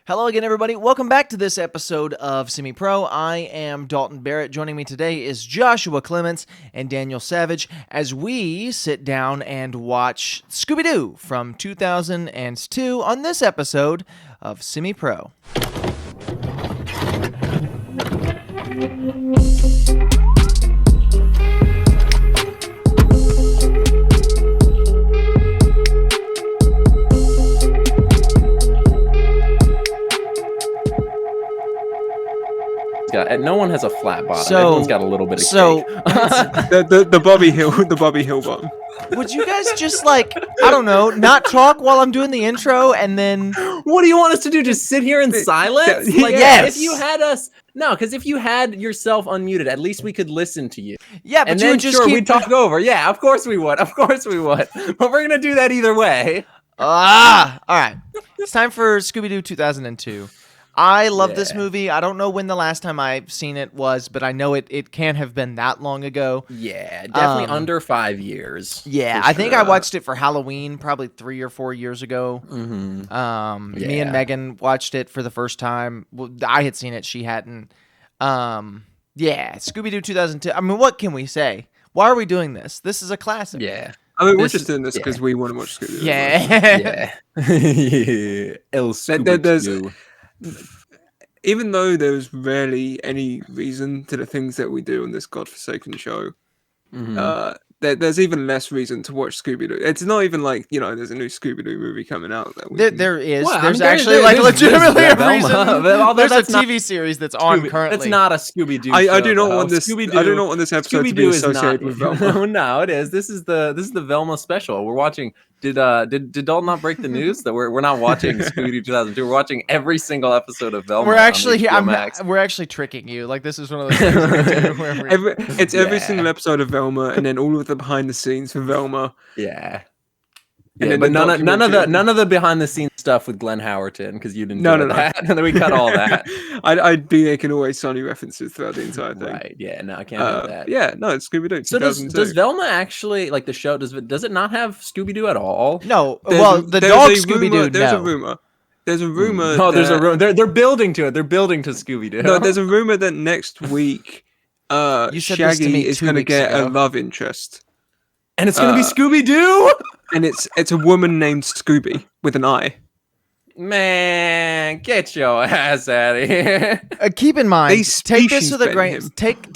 Hello again, everybody. Welcome back to this episode of Semi-Pro. I am Dalton Barrett. Joining me today is Joshua Clements and Daniel Savage as we sit down and watch Scooby-Doo from 2002 on this episode of Semi-Pro. No one has a flat bottom. Everyone's got a little bit of cake. the Bobby Hill bottom. Would you guys just not talk while I'm doing the intro and then... What do you want us to do? Just sit here in silence? Yes. If you had us... No, because if you had yourself unmuted, at least we could listen to you. Yeah, but and you then would just we'd talk over. Yeah, of course we would. But we're going to do that either way. All right. It's time for Scooby-Doo 2002. I love this movie. I don't know when the last time I've seen it was, but I know it can't have been that long ago. Yeah, definitely under 5 years. Yeah, I think I watched it for Halloween probably 3 or 4 years ago. Mm-hmm. Me and Megan watched it for the first time. Well, I had seen it. She hadn't. Scooby-Doo 2002. I mean, what can we say? Why are we doing this? This is a classic. Yeah. I mean, we're just doing this because we want to watch Scooby-Doo. Yeah. El Scooby-Doo. Even though there's rarely any reason to the things that we do on this godforsaken show, there's even less reason to watch Scooby-Doo. It's not even like, there's a new Scooby-Doo movie coming out. There is. Well, there's actually legitimately a reason. There's a TV series that's on currently. That's not a Scooby-Doo show. I do not want this. I do not want this episode to be associated with Velma. No, it is. This is the Velma special. We're watching. Did Dalton not break the news that we're not watching Scooby-Doo 2002? We're watching every single episode of Velma. We're actually we're actually tricking you. Like, this is one of those things we do every single episode of Velma, and then all of the behind the scenes for Velma. Yeah. And but none of the behind the scenes stuff with Glenn Howerton, because you didn't do that. And then we cut all that. I'd be making Always Sunny references throughout the entire thing. Right? Yeah. No, I can't do that. Yeah. No, it's Scooby-Doo. So does Velma actually, like, the show? Does it not have Scooby-Doo at all? No. The dog Scooby-Doo. There's a rumor. There's a rumor. No, there's a rumor. They're building to it. They're building to Scooby-Doo. No, there's a rumor that next week, Shaggy is going to get a love interest. And it's going to be Scooby-Doo? And it's a woman named Scooby with an I. Man, get your ass out of here. Keep in mind, take this with a grain. Take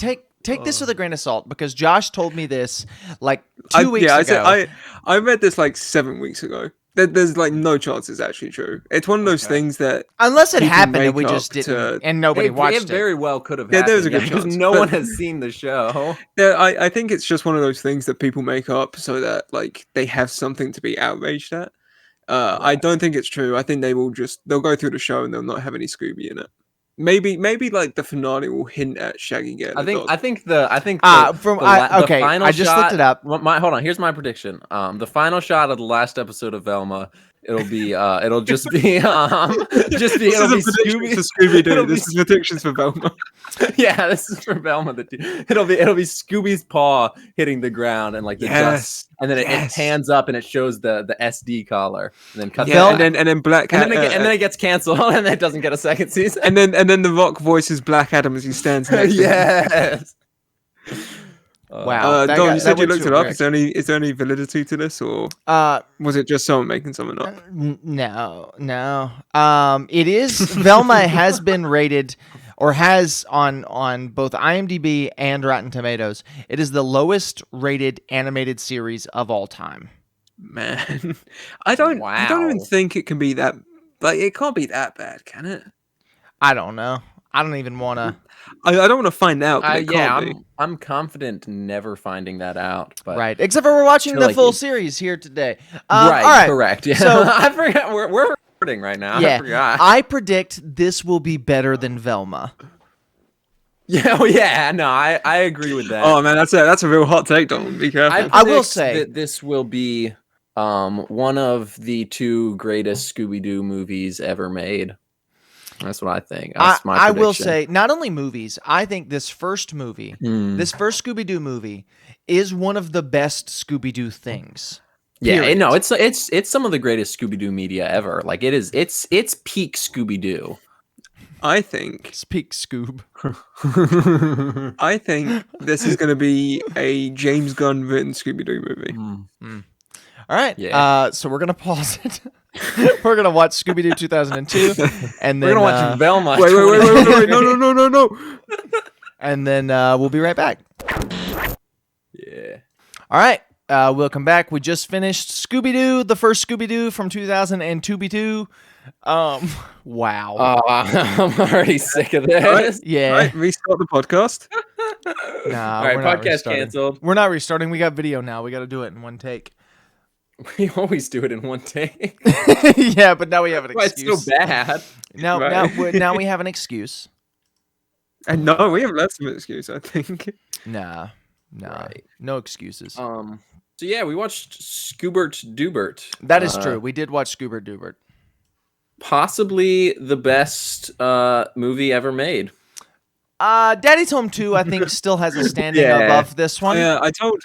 this with a grain of salt, because Josh told me this like 2 weeks ago. I read this like 7 weeks ago. There's like no chance it's actually true. It's one of those things that, unless it happened and we just didn't, and nobody watched it. It very well could have happened. There's a good chance. Because no one has seen the show. Yeah, I think it's just one of those things that people make up so that like they have something to be outraged at. I don't think it's true. I think they'll go through the show and they'll not have any Scooby in it. Maybe like the finale will hint at Shaggy getting I think the final I just looked it up. Hold on, here's my prediction. The final shot of the last episode of Velma, it'll be it'll be Scooby-Doo. This is predictions for Velma. Yeah, this is for Velma. It'll be Scooby's paw hitting the ground and like the dust, and then it pans up and it shows the SD collar, and then cuts and then Black Cat, and then it gets canceled and then it doesn't get a second season. And then The Rock voices Black Adam as he stands next to him. Wow. Don, you said you looked it up. Is there any validity to this, or was it just someone making something up? No. It is. Velma has been rated, or has on both IMDb and Rotten Tomatoes. It is the lowest rated animated series of all time. Man, I don't even think it can be that. Like, it can't be that bad, can it? I don't know. I don't even want to. I don't want to find out. I'm confident never finding that out. But right, except for we're watching the full series here today. All right, correct. Yeah. So I forgot we're recording right now. Yeah, I forgot. I predict this will be better than Velma. Yeah, no, I agree with that. Oh man, that's a real hot take, Dalton. Be careful. I will say that this will be one of the 2 greatest Scooby-Doo movies ever made. That's what I think. That's my prediction. I will say, not only movies, I think this first movie, this first Scooby-Doo movie, is one of the best Scooby-Doo things. Yeah, Period. no, it's some of the greatest Scooby-Doo media ever. Like it's peak Scooby-Doo. I think Speak Scoob. I think this is going to be a James Gunn written Scooby-Doo movie. All right. Yeah. So we're gonna pause it. We're gonna watch Scooby-Doo 2002, and then We're gonna watch Velma. Wait! No! and then we'll be right back. Yeah. All right. We'll come back. We just finished Scooby-Doo, the first Scooby-Doo from 2002. Wow. I'm already sick of this. Right. Yeah. Right, restart the podcast. Nah, All right, we're not podcast restarting. canceled. We're not restarting. We got video now. We got to do it in one take. We always do it in one take. Yeah, but now we have an Why it's excuse. so bad? Now we have an excuse. And no, we have less of an excuse, I think. Nah. Right. No excuses. So yeah, we watched Scoobert Doobert. That is true. We did watch Scoober Doobert. Possibly the best movie ever made. Daddy's Home 2, I think, still has a standing above this one. Yeah, I told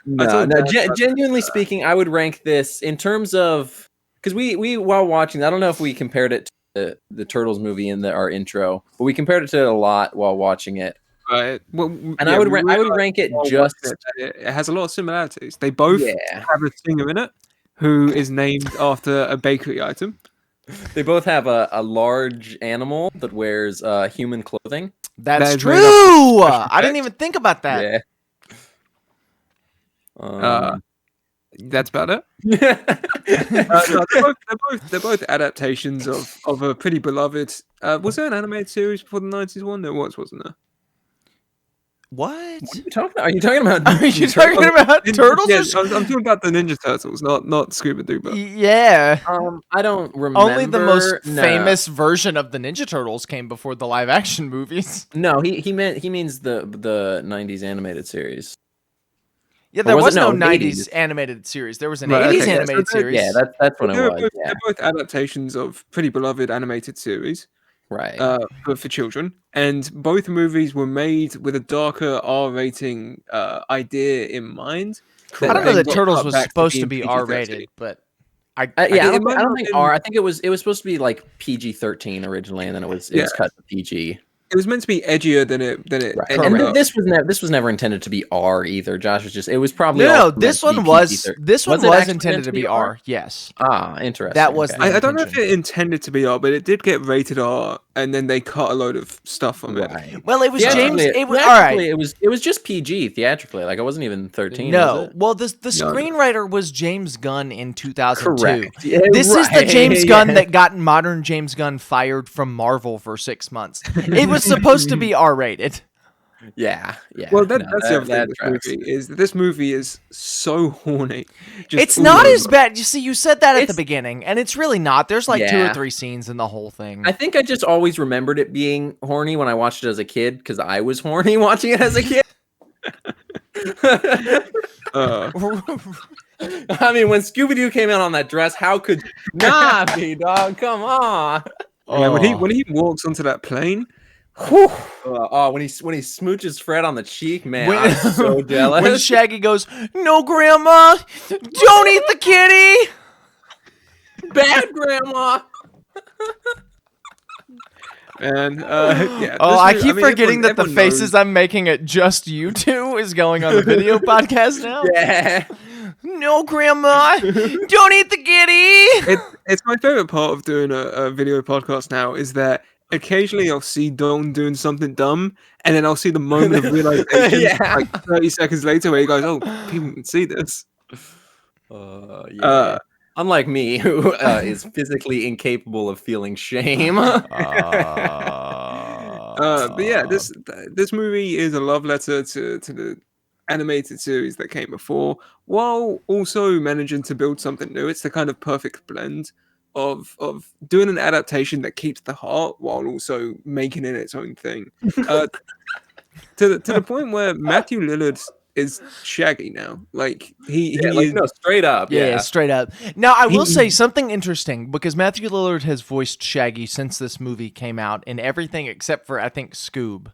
Genuinely speaking, I would rank this in terms of, because we while watching, I don't know if we compared it to the Turtles movie in our intro, but we compared it to it a lot while watching it. Right. Well, And I would rank it just. It has a lot of similarities. They both have a singer in it who is named after a bakery item. They both have a large animal that wears human clothing. That's That is true. made up I didn't even think about that. Yeah. That's about it. No, they're both adaptations of a pretty beloved. Was there an animated series before the 90s one? There wasn't there? What? What are you talking about? Are you talking about? Are you talking about Turtles? Yeah, I'm talking about the Ninja Turtles, not Scooby-Doo. But Yeah. I don't remember. Only the most famous version of the Ninja Turtles came before the live action movies. No, he means the 90s animated series. Yeah, there was no 80s 90s animated series. There was an Right, 80s okay, animated series. Yeah, that's what it was. They're both adaptations of pretty beloved animated series. Right. For children, and both movies were made with a darker R rating idea in mind. I don't know that Turtles was supposed to be R rated, but I don't think R. I think it was supposed to be like PG-13 originally, and then it was cut to PG. It was meant to be edgier than it. Right. And this was never intended to be R either. Josh was just. It was probably no. This one was intended to be R. Yes. Ah, interesting. That was. I don't know if it intended to be R, but it did get rated R, and then they cut a load of stuff from it. Well, it was James. It was all right. It was just PG theatrically. Like it wasn't even 13. No. Was it? Well, the screenwriter was James Gunn in 2002. Correct. Yeah, this is the James Gunn that got modern James Gunn fired from Marvel for 6 months. It was supposed to be R-rated. Yeah. Well, that's the other thing. This movie is so horny. It's not as bad. You see, you said that at the beginning, and it's really not. There's like 2 or 3 scenes in the whole thing. I think I just always remembered it being horny when I watched it as a kid, because I was horny watching it as a kid. I mean, when Scooby-Doo came out on that dress, how could not be, dog? Come on. Yeah, when he walks onto that plane. When he smooches Fred on the cheek, man, I'm so jealous. When Shaggy goes, "No, Grandma, don't eat the kitty." Bad Grandma. And I keep forgetting that the faces I'm making at just you two is going on the video podcast now. Yeah. No, Grandma, don't eat the kitty. It's my favorite part of doing a video podcast now is that occasionally I'll see Dalton doing something dumb, and then I'll see the moment of realization like 30 seconds later where he goes, "Oh, people can see this." Unlike me, who is physically incapable of feeling shame. But yeah, this movie is a love letter to the animated series that came before, while also managing to build something new. It's the kind of perfect blend of doing an adaptation that keeps the heart while also making it its own thing. To the point where Matthew Lillard is Shaggy now. Like he is, straight up. Yeah, straight up. Now I will say something interesting, because Matthew Lillard has voiced Shaggy since this movie came out in everything except for I think Scoob.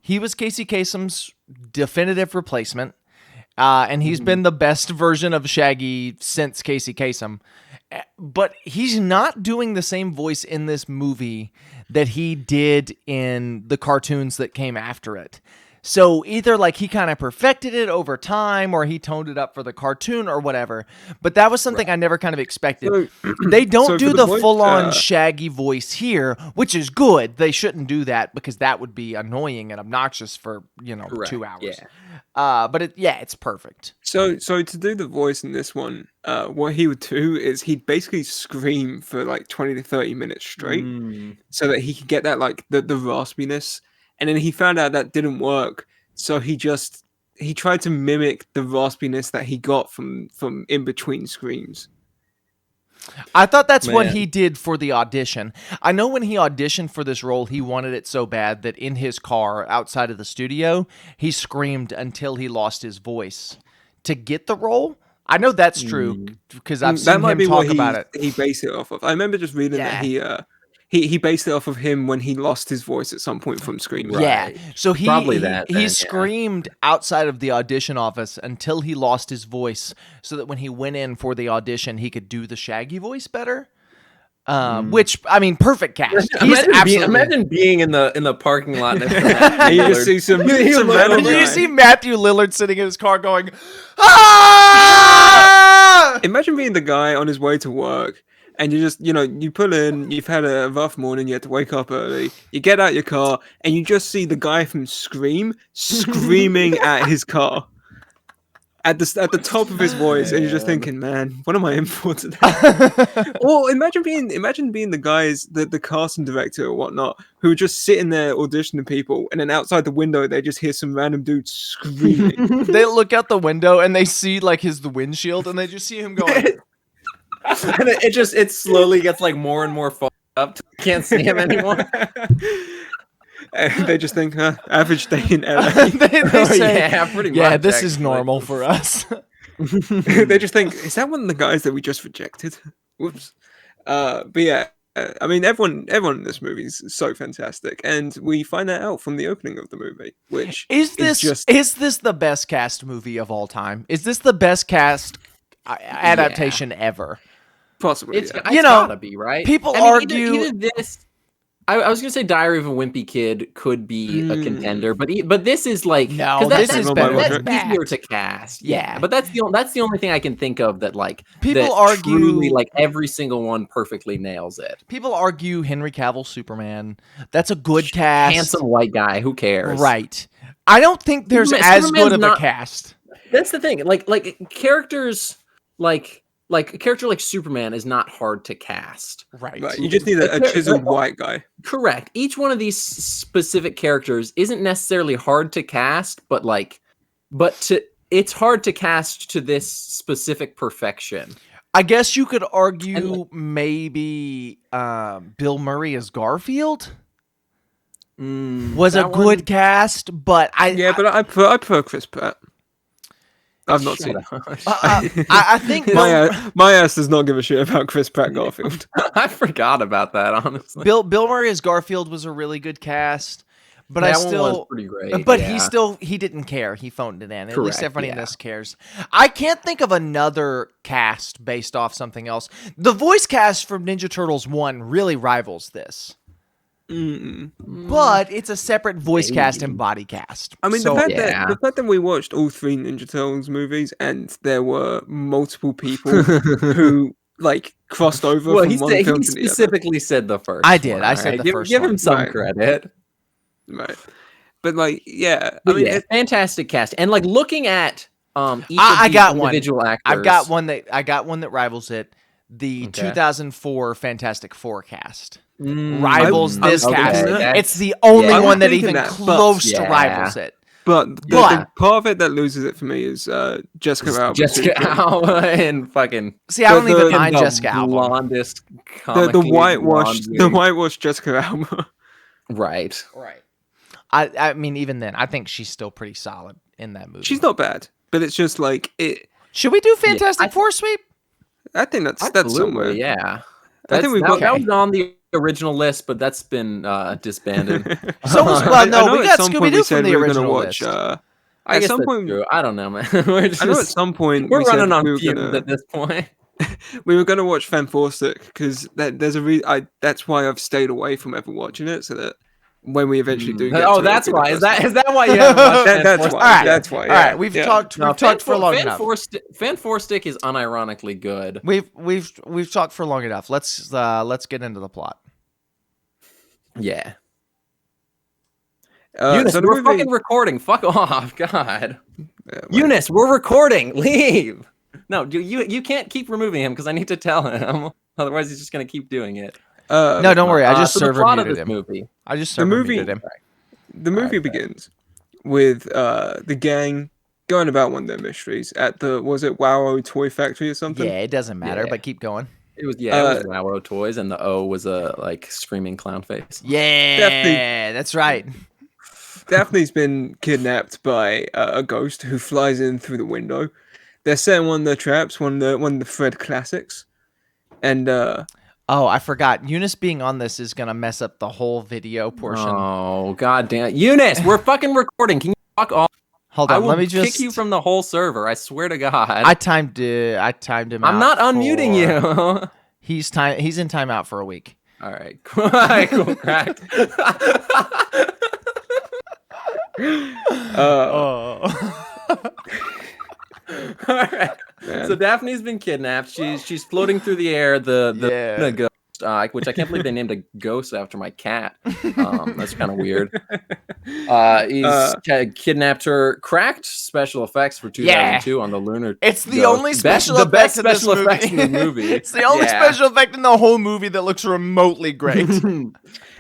He was Casey Kasem's definitive replacement. And he's been the best version of Shaggy since Casey Kasem. But he's not doing the same voice in this movie that he did in the cartoons that came after it. So either like he kind of perfected it over time or he toned it up for the cartoon or whatever. But that was something I never kind of expected. They don't do the full-on Shaggy voice here, which is good. They shouldn't do that because that would be annoying and obnoxious for, 2 hours. Yeah. But it's perfect. So to do the voice in this one, what he would do is he'd basically scream for like 20 to 30 minutes straight so that he could get that like the raspiness. And then he found out that didn't work. So he tried to mimic the raspiness that he got from in between screams. I thought that's what he did for the audition. I know when he auditioned for this role, he wanted it so bad that in his car outside of the studio, he screamed until he lost his voice to get the role. I know that's true because I've seen him talk about it. He based it off of. I remember just reading that he based it off of him when he lost his voice at some point from screaming. Yeah, so he screamed outside of the audition office until he lost his voice, so that when he went in for the audition, he could do the Shaggy voice better. Which I mean, perfect cast. Imagine being in the parking lot. And you just see some random guy. You see Matthew Lillard sitting in his car going, "Ah!" Imagine being the guy on his way to work. And you just, you pull in, you've had a rough morning, you had to wake up early, you get out your car, and you just see the guy from Scream screaming at his car at the top of his voice, and you're just thinking, man, what am I in for today? Or imagine being the guys, the casting director or whatnot, who are just sitting there auditioning people, and then outside the window, they just hear some random dude screaming. They look out the window, and they see, like, the windshield, and they just see him going... And it slowly gets like more and more fogged up. Can't see him anymore. They just think, average day in LA. they say, pretty much. Yeah, this is normal for us. They just think, is that one of the guys that we just rejected? Whoops. But yeah, I mean, everyone in this movie is so fantastic, and we find that out from the opening of the movie. Which is this the best cast movie of all time? Is this the best cast adaptation ever? Possibly, it's yeah. Gotta be, right? People argue either this. I was gonna say Diary of a Wimpy Kid could be a contender, but this is like this is better. That's easier to cast. Yeah, but that's the only thing I can think of that like people argue truly, like every single one perfectly nails it. People argue Henry Cavill Superman. That's a good cast. Handsome white guy. Who cares? Right. I don't think there's as good of a cast. That's the thing. Like characters like a character like Superman is not hard to cast. Right. You just need a chiseled white guy. Correct. Each one of these specific characters isn't necessarily hard to cast, but it's hard to cast to this specific perfection. I guess you could argue maybe Bill Murray as Garfield was a good cast, but I prefer Chris Pratt. I've not seen it. I think my ass does not give a shit about Chris Pratt Garfield. I forgot about that, honestly. Bill Murray as Garfield was a really good cast, but that one was pretty great. But he didn't care. He phoned it in. At least everybody in this cares. I can't think of another cast based off something else. The voice cast from Ninja Turtles 1 really rivals this. But it's a separate voice cast and body cast. I mean, the fact that we watched all 3 Ninja Turtles movies and there were multiple people who like crossed over. Well, from he one film specifically said the first. I did. I said the first. Give him some credit. Right, but like, fantastic cast, and like looking at each I got individual actors. I got one that rivals it. The 2004 Fantastic Four cast. Rivals this cast. It's the only one that even close to rivals it. But the part of it that loses it for me is Jessica Alba. Jessica Alba and fucking. See, I don't even mind Jessica Alba. Blondest, the whitewashed Jessica Alba. Right. I mean, even then, I think she's still pretty solid in that movie. She's not bad, but it's just like it. Should we do Fantastic Four sweep? I think that's somewhere. Yeah. I think that was on the original list, but that's been disbanded. So we got Scooby-Doo from the original list. I I guess some that's point, true. I don't know, man. We're I know at some point we're we said running on we were fumes gonna at this point. we were gonna watch Fantastic because there's a that's why I've stayed away from ever watching it, so that when we eventually do get Oh, to it, that's it'll be why. the Is first that one. is that why you haven't watched That's Fantastic? why. All right. That's why. All Yeah. right, we've yeah. talked for long enough. Fantastic is unironically good. We've talked for long enough. Let's get into the plot. Yeah. So Eunice, the we're movie, fucking recording. Fuck off, God. well, Eunice, we're recording. Leave. No, you can't keep removing him because I need to tell him. Otherwise, he's just gonna keep doing it. No, don't worry. I just so the server plot of muted this him. movie. I just The server movie- muted him. the movie begins with the gang going about one of their mysteries at the Wow Toy Factory or something. Yeah, it doesn't matter, Yeah. but keep going. It was it was Wow Toys, and the O was a like screaming clown face. Yeah, Definitely. that's right. Daphne's been kidnapped by a ghost who flies in through the window. They're setting one of their traps, one of the Fred classics, and Oh, I forgot. Eunice being on this is gonna mess up the whole video portion. Oh, god damn. Eunice, we're fucking recording. Can you fuck off? Hold I on, will let me just. kick you from the whole server. I swear to God. I timed him. I'm not out unmuting for- you. He's in timeout for a week. All right. All right, cool. Cracked. Oh. All right. Man. So Daphne's been kidnapped. She's floating through the air. The Yeah. Luna ghost, which I can't believe they named a ghost after my cat. That's kind of weird. He's kidnapped her. Cracked special effects for 2002 on the lunar. It's the ghost. only special the effect best in this special movie. effects in the movie. It's the only Yeah. special effect in the whole movie that looks remotely great.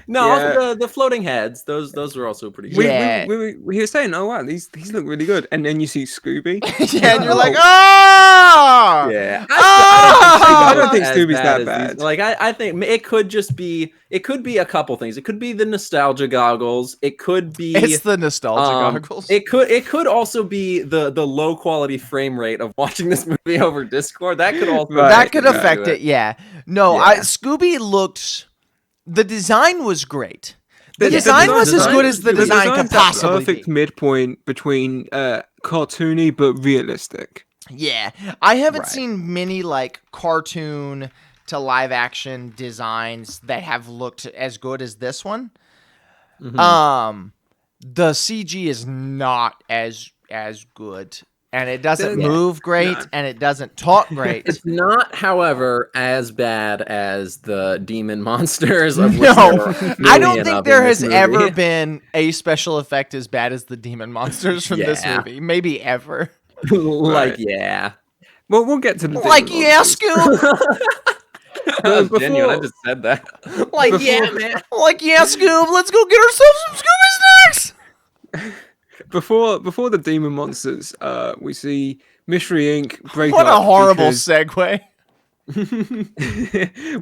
No, Yeah. also the floating heads. Those were also pretty good. Yeah. we were saying, oh wow, these look really good, and then you see Scooby. Yeah, and you're like, Oh. oh, Yeah, I don't think as Scooby's that as bad. these- Like I think it could just be. It could be a couple things. It could be the nostalgia goggles. It could be. It's the nostalgia goggles. It could also be the low quality frame rate of watching this movie over Discord. That could also Right. That could Right. affect it. Yeah. No, Yeah. Scooby looked. The design was great. The Yeah, design the was as design- good as the design could design's that possibly perfect be. midpoint between cartoony but realistic. Yeah, I haven't Right. seen many like cartoon to live action designs that have looked as good as this one. Mhm. The CG is not as good, and it doesn't Yeah. move great, No. and it doesn't talk great. It's not, however, as bad as the demon monsters. Of which No, there were a I don't million think of there in this has movie. ever been a special effect as bad as the demon monsters from this Yeah. movie. Maybe ever. like Right. yeah. Well, we'll get to the Like, demon yeah, monsters. Scoob. That was before- genuine. I just said that. Like yeah, man. Like, yeah, Scoob. Let's go get ourselves some Scooby snacks. Before the demon monsters, we see Mystery Inc. break What up. a horrible because- segue.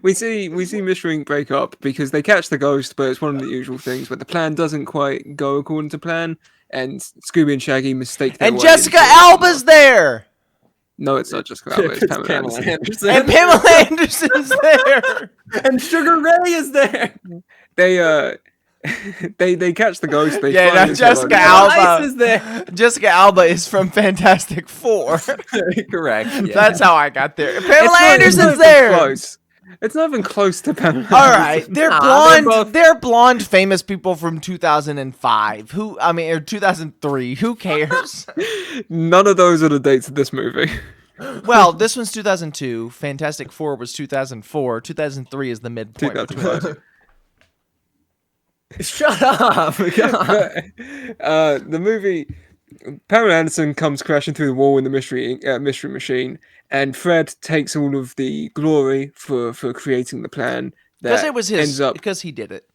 we see Mystery Inc. break up because they catch the ghost, but it's one of the usual things where the plan doesn't quite go according to plan, and Scooby and Shaggy mistake their And way Jessica into- Alba's there. No, it's not Jessica Alba. It's Pamela Pamela Anderson. Anderson. And Pamela Anderson's there. And Sugar Ray is there. They they catch the ghost. They Yeah, find no, it, Jessica they're like, Alba. Ice is there. Jessica Alba is from Fantastic Four. Correct. Yeah. That's how I got there. It's Pamela not- it's not Anderson's even there. Close. It's not even close to Pamela. All right, they're Nah, blonde. they're both- They're blonde, famous people from 2005. Or 2003. Who cares? None of those are the dates of this movie. Well, this one's 2002. Fantastic Four was 2004. 2003 is the midpoint. between the 2005. two. Shut up. God. The movie, Pamela Anderson comes crashing through the wall in the mystery machine, and Fred takes all of the glory for creating the plan. Because That it was his. ends up. Because he did it.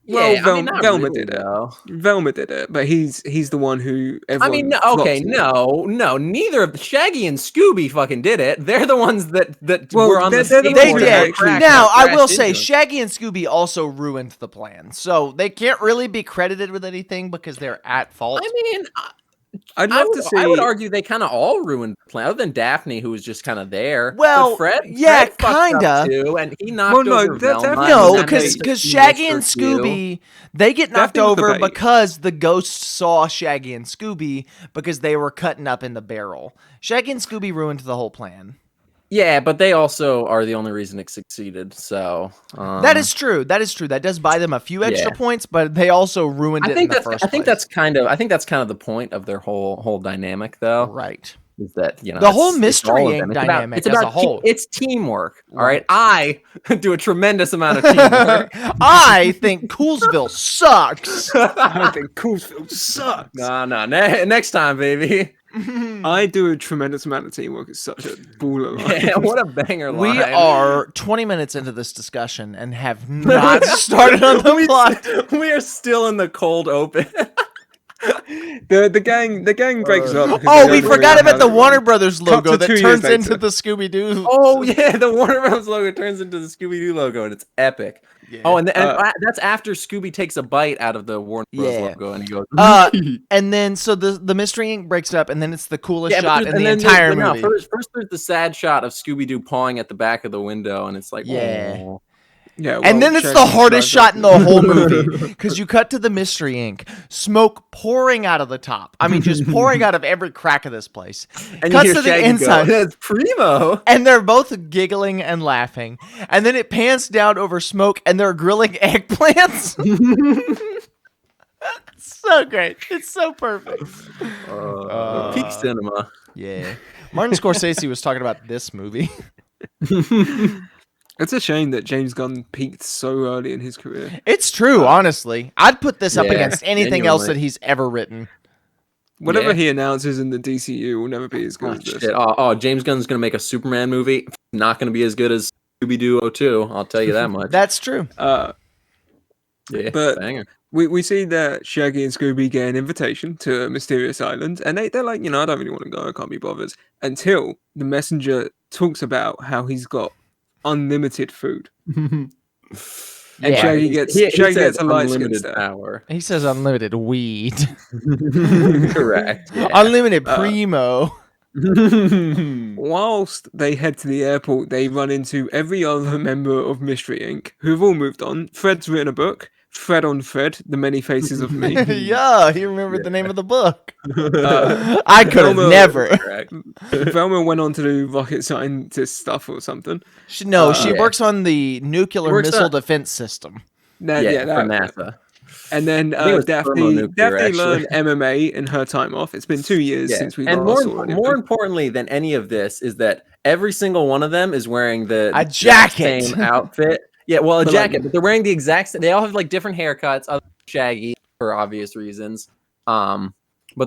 Well, Yeah, I mean, not Velma really, did it. though. Velma did it, but he's the one who. I Everyone mean, flops okay, to. no, neither of Shaggy and Scooby fucking did it. They're the ones that Well, were on the they're the skateboard They ones and that did. actually- Now, I will crashed say, into it. Shaggy and Scooby also ruined the plan. So they can't really be credited with anything because they're at fault. I mean, I'd love to see. I would argue they kind of all ruined the plan, other than Daphne, who was just kind of there. Well, but Fred, yeah, Fred fucked up kinda. too, and he knocked over Velma. No, and that because made Shaggy and Mr. Q. Scooby, they get knocked Daphne was the over bait. because the ghosts saw Shaggy and Scooby because they were cutting up in the barrel. Shaggy and Scooby ruined the whole plan. Yeah, but they also are the only reason it succeeded. So That is true. That is true. That does buy them a few extra points, but they also ruined it in the first place. I think that's kind of the point of their whole dynamic, though. Right. Is that the whole Mystery Inc. dynamic as a whole? It's teamwork. All right, I do a tremendous amount of teamwork. I think Coolsville sucks. I think Coolsville sucks. No, next time, baby. I do a tremendous amount of teamwork. It's such a baller line. Yeah, what a banger line. We are 20 minutes into this discussion and have not started on the plot. We are still in the cold open. The gang breaks up. Oh, we forgot about the Warner Brothers logo to that 2 years turns later. into the Scooby-Doo. Oh yeah, the Warner Bros. Logo turns into the Scooby-Doo logo, and it's epic. Yeah. Oh, and that's after Scooby takes a bite out of the Warner Bros. Logo, and he goes. And then so the Mystery Inc. breaks up, and then it's the coolest shot in the entire movie. First, there's the sad shot of Scooby-Doo pawing at the back of the window, and it's like, oh. Yeah, and then it's the hardest shot in the whole movie because you cut to the Mystery Inc. Smoke pouring out of the top. I mean, just pouring out of every crack of this place. And cuts to the inside. That's primo. And they're both giggling and laughing. And then it pans down over Smoke, and they're grilling eggplants. So great. It's so perfect. Peak cinema. Yeah. Martin Scorsese was talking about this movie. It's a shame that James Gunn peaked so early in his career. It's true, honestly. I'd put this up against anything else that he's ever written. Whatever he announces in the DCU will never be as good as this. James Gunn's going to make a Superman movie. Not going to be as good as Scooby-Doo 2, I'll tell you that much. That's true. But banger. We see that Shaggy and Scooby get an invitation to a mysterious island, and they're like, I don't really want to go, I can't be bothered. Until the messenger talks about how he's got unlimited food. And Shaggy gets a light skin power. He says unlimited weed. Correct. Yeah. Unlimited primo. Whilst they head to the airport, they run into every other member of Mystery Inc. who've all moved on. Fred's written a book. Fred on Fred, The Many Faces of Me. Yeah, he remembered the name of the book. I could have never. Velma went on to do rocket scientist stuff or something. She works on the nuclear missile defense system. For NASA. And then Daphne learned MMA in her time off. It's been 2 years since we last saw anything. More importantly than any of this is that every single one of them is wearing the jacket. Same outfit. Yeah, well, a jacket, but they're wearing the exact same. They all have like different haircuts, other than Shaggy for obvious reasons. But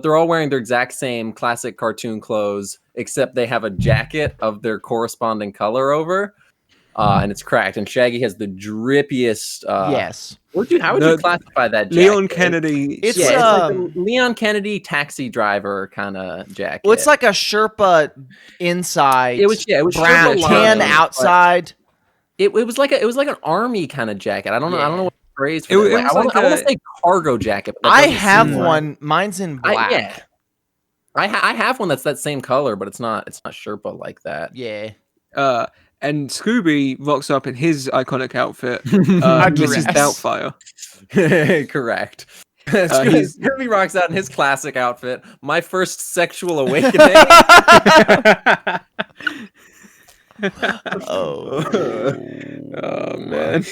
they're all wearing their exact same classic cartoon clothes, except they have a jacket of their corresponding color over, and it's cracked. And Shaggy has the drippiest. Yes. How would you classify that jacket? Leon Kennedy. It's like a Leon Kennedy taxi driver kind of jacket. Well, it's like a Sherpa inside. It was brown, tan outside. It was like an army kind of jacket. I don't know what the phrase for it. I want to say cargo jacket. I have one. Mine's in black. I have one that's that same color, but it's not Sherpa like that. Yeah. And Scooby rocks up in his iconic outfit, Mrs. Doubtfire. Correct. Scooby rocks out in his classic outfit. My first sexual awakening. Oh man.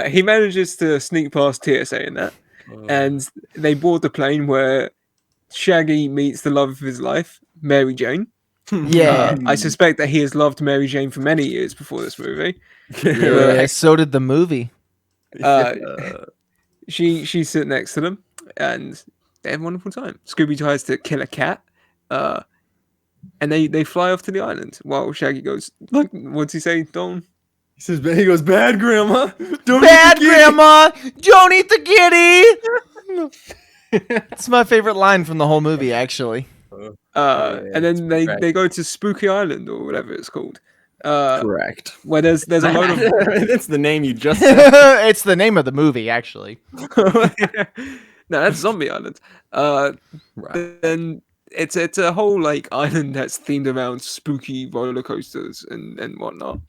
He manages to sneak past TSA in that, and they board the plane where Shaggy meets the love of his life, Mary Jane. Yeah, I suspect that he has loved Mary Jane for many years before this movie. So did the movie. She's sitting next to them, and they have a wonderful time. Scooby tries to kill a cat. And they fly off to the island while Shaggy goes, look, what's he say, Dalton? He goes, bad grandma. Bad grandma. Don't eat the kitty. It's my favorite line from the whole movie, actually. And then they go to Spooky Island or whatever it's called. Correct. Where there's a load of... That's the name you just said. It's the name of the movie, actually. No, that's Zombie Island. Right. Then it's a whole like island that's themed around spooky roller coasters and whatnot.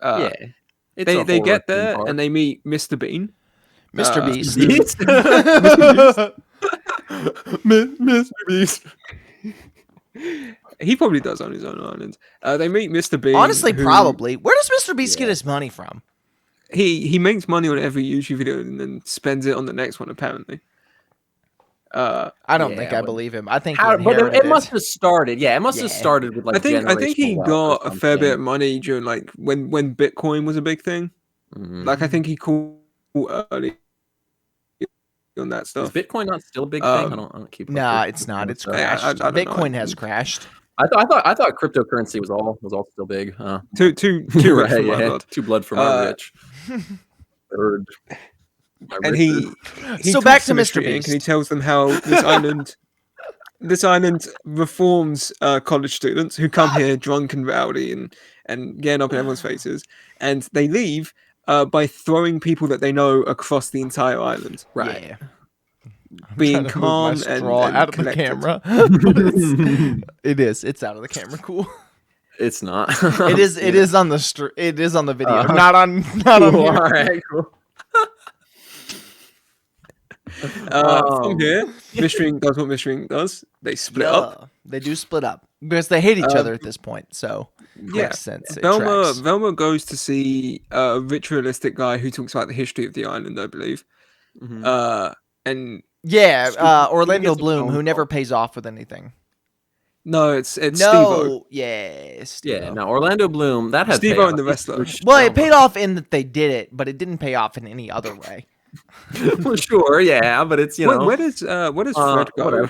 Yeah. It's They a they horror get theme there park. and they meet Mr. Bean. Mr. Uh, Beast. Beast? Mr. Beast. He probably does on his own island. They meet Mr. Bean. Honestly, who- probably. Where does Mr. Beast get Yeah. his money from? He makes money on every YouTube video and then spends it on the next one. Apparently. I don't think I but- believe him. I think he but inherited it must have started. Yeah, it must have Yeah. started with like. I think he generational wealth got or a fair bit of something. money during like when Bitcoin was a big thing. Mhm. Like I think he called early on that Is stuff. Bitcoin not still a big thing? I don't keep. up Nah, with it's not. It's stuff. Yeah, crashed. I don't know. Bitcoin has crashed. I thought cryptocurrency was all still big. Huh? Too rich Right, for my yeah. blood. Too blood for my rich. Third. And he So talks back to Mr. Mystery Inc. Beast. and he tells them how this island reforms college students who come here drunk and rowdy and getting up in everyone's faces, and they leave by throwing people that they know across the entire island, Right. Yeah. being Trying to move my calm straw and out of the collected. camera. It is. It's out of the camera. Cool. It's not. It is. It is on the. It is on the video. Uh-huh. Not on. Not on Cool, here. all right, cool. From here, Mystery Inc. does what Mystery Inc. does. They split up. Yeah, they do split up because they hate each Uh, other at this point. So Yeah. makes sense. It tracks. Velma goes to see a ritualistic guy who talks about the history of the island, I believe. Mhm. And Yeah, Scooby Orlando gets a Bloom, phone who call. never pays off with anything. no, it's Steve-O. No, yeah, Yeah, no, Orlando Bloom. That had Steve-O payoff. and the He's wrestler. for Well, sure. it paid off in that they did it, but it didn't pay off in any other way. Well, sure, yeah, but it's Where does Fred go whatever.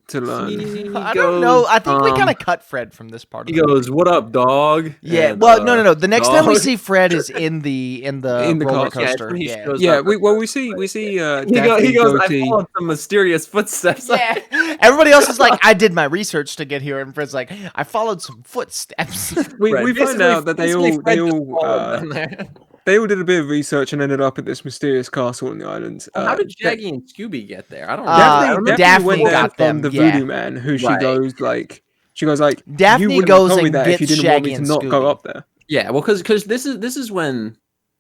to learn? He I don't know. goes, I think we kind of cut Fred from this part. He Of the goes, "What up, dog?" Yeah. And, Well, no. The next time we dog. see Fred is in the In the roller car. Yeah, coaster. he Yeah. shows Yeah, up. we see He Daphne goes, "I goatee. followed some mysterious footsteps." Yeah. Everybody else is like, I did my research to get here, and Fred's like, I followed some footsteps. We Right, find basically- out that basically Fred just followed them there. they all did a bit of research and ended up at this mysterious castle on the island. How did Shaggy and Scooby get there? I don't know. Daphne went there got from them, the yeah. Voodoo Man, who she Right. goes like, you Daphne wouldn't goes have told me and that if you gets didn't want me Shaggy to and not go Scooby. up there. Yeah, well, because this is when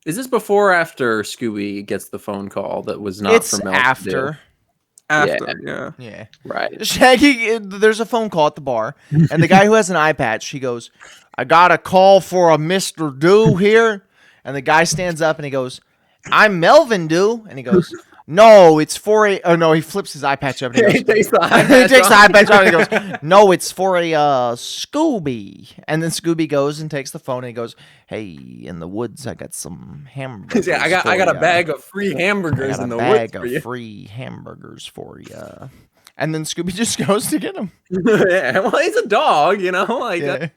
is this before or after Scooby gets the phone call that was not It's from Mel to do? after. After, yeah. Yeah. Right. Shaggy, there's a phone call at the bar, and the guy who has an eye patch, he goes, I got a call for a Mr. Do here. And the guy stands up and he goes, I'm Melvin Do. And he goes, no, it's for a. Oh, no, he flips his eye patch up and he He goes, takes the eye he patch takes the off. eye patch off and he goes, no, it's for a Scooby. And then Scooby goes and takes the phone and he goes, hey, in the woods, I got some hamburgers. Yeah, I got for a ya. bag of free I hamburgers got in a the bag woods for of you. free hamburgers for you. And then Scooby just goes to get him. Yeah, well, he's a dog, you know. Like Yeah.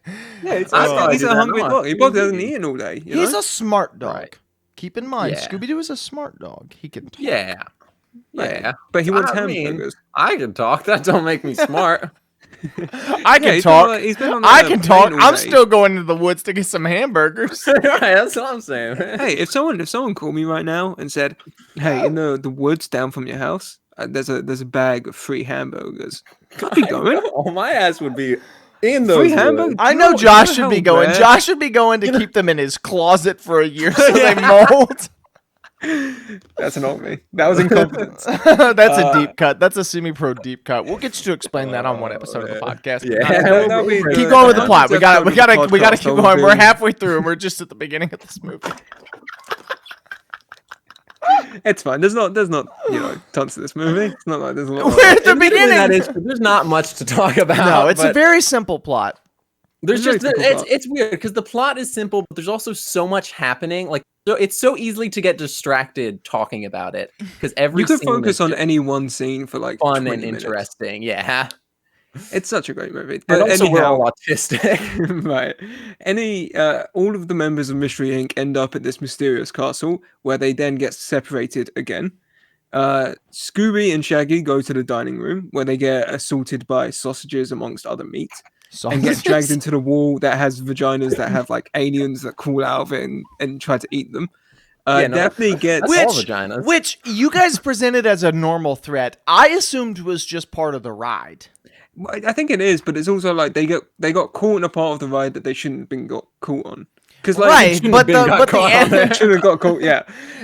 Yeah, I he's do a that hungry now. dog. He probably hasn't eaten all day. You He's know? a smart dog. Right. Keep in mind, Yeah. Scooby Doo is a smart dog. He can talk. yeah, yeah. But he wants I mean, hamburgers. I can talk. That don't make me smart. I can he's talk. He's been on I the can plane talk. all I'm day. still going to the woods to get some hamburgers. Right, that's what I'm saying. Hey, if someone called me right now and said, "Hey, in the woods down from your house, there's a bag of free hamburgers," I'd be going. Oh, my ass would be in those Free woods. hamburgers? I You know know Josh how should be going. rare- Josh should be going to keep them in his closet for a year so they mold. That's not me. That was incompetence. That's a deep cut. That's a semi-pro deep cut. We'll get you to explain that on one episode of the podcast. Yeah. That'll be Keep the- going with the the plot. We got to podcast keep will going. We're be- halfway through and we're just at the beginning of this movie. It's fine. There's not tons to this movie. It's not like there's a lot. We're at the Admittedly, beginning. that is, there's not much to talk about. No, it's a but very simple plot. there's very just simple plot. it's weird because the plot is simple, but there's also so much happening. Like it's so easily to get distracted talking about it because every You could scene focus is on just any one scene for like fun 20 and minutes. interesting. Yeah, It's such a great movie. but also we're anyhow, all autistic. right. All of the members of Mystery Inc. end up at this mysterious castle where they then get separated again. Scooby and Shaggy go to the dining room where they get assaulted by sausages amongst other meat and get dragged into the wall that has vaginas that have like aliens that crawl out of it and try to eat them. Daphne gets all vaginas. Which you guys presented as a normal threat. I assumed was just part of the ride. I think it is, but it's also like they got caught in a part of the ride that they shouldn't have been got caught on. Because Right, but the should have got caught. Yeah,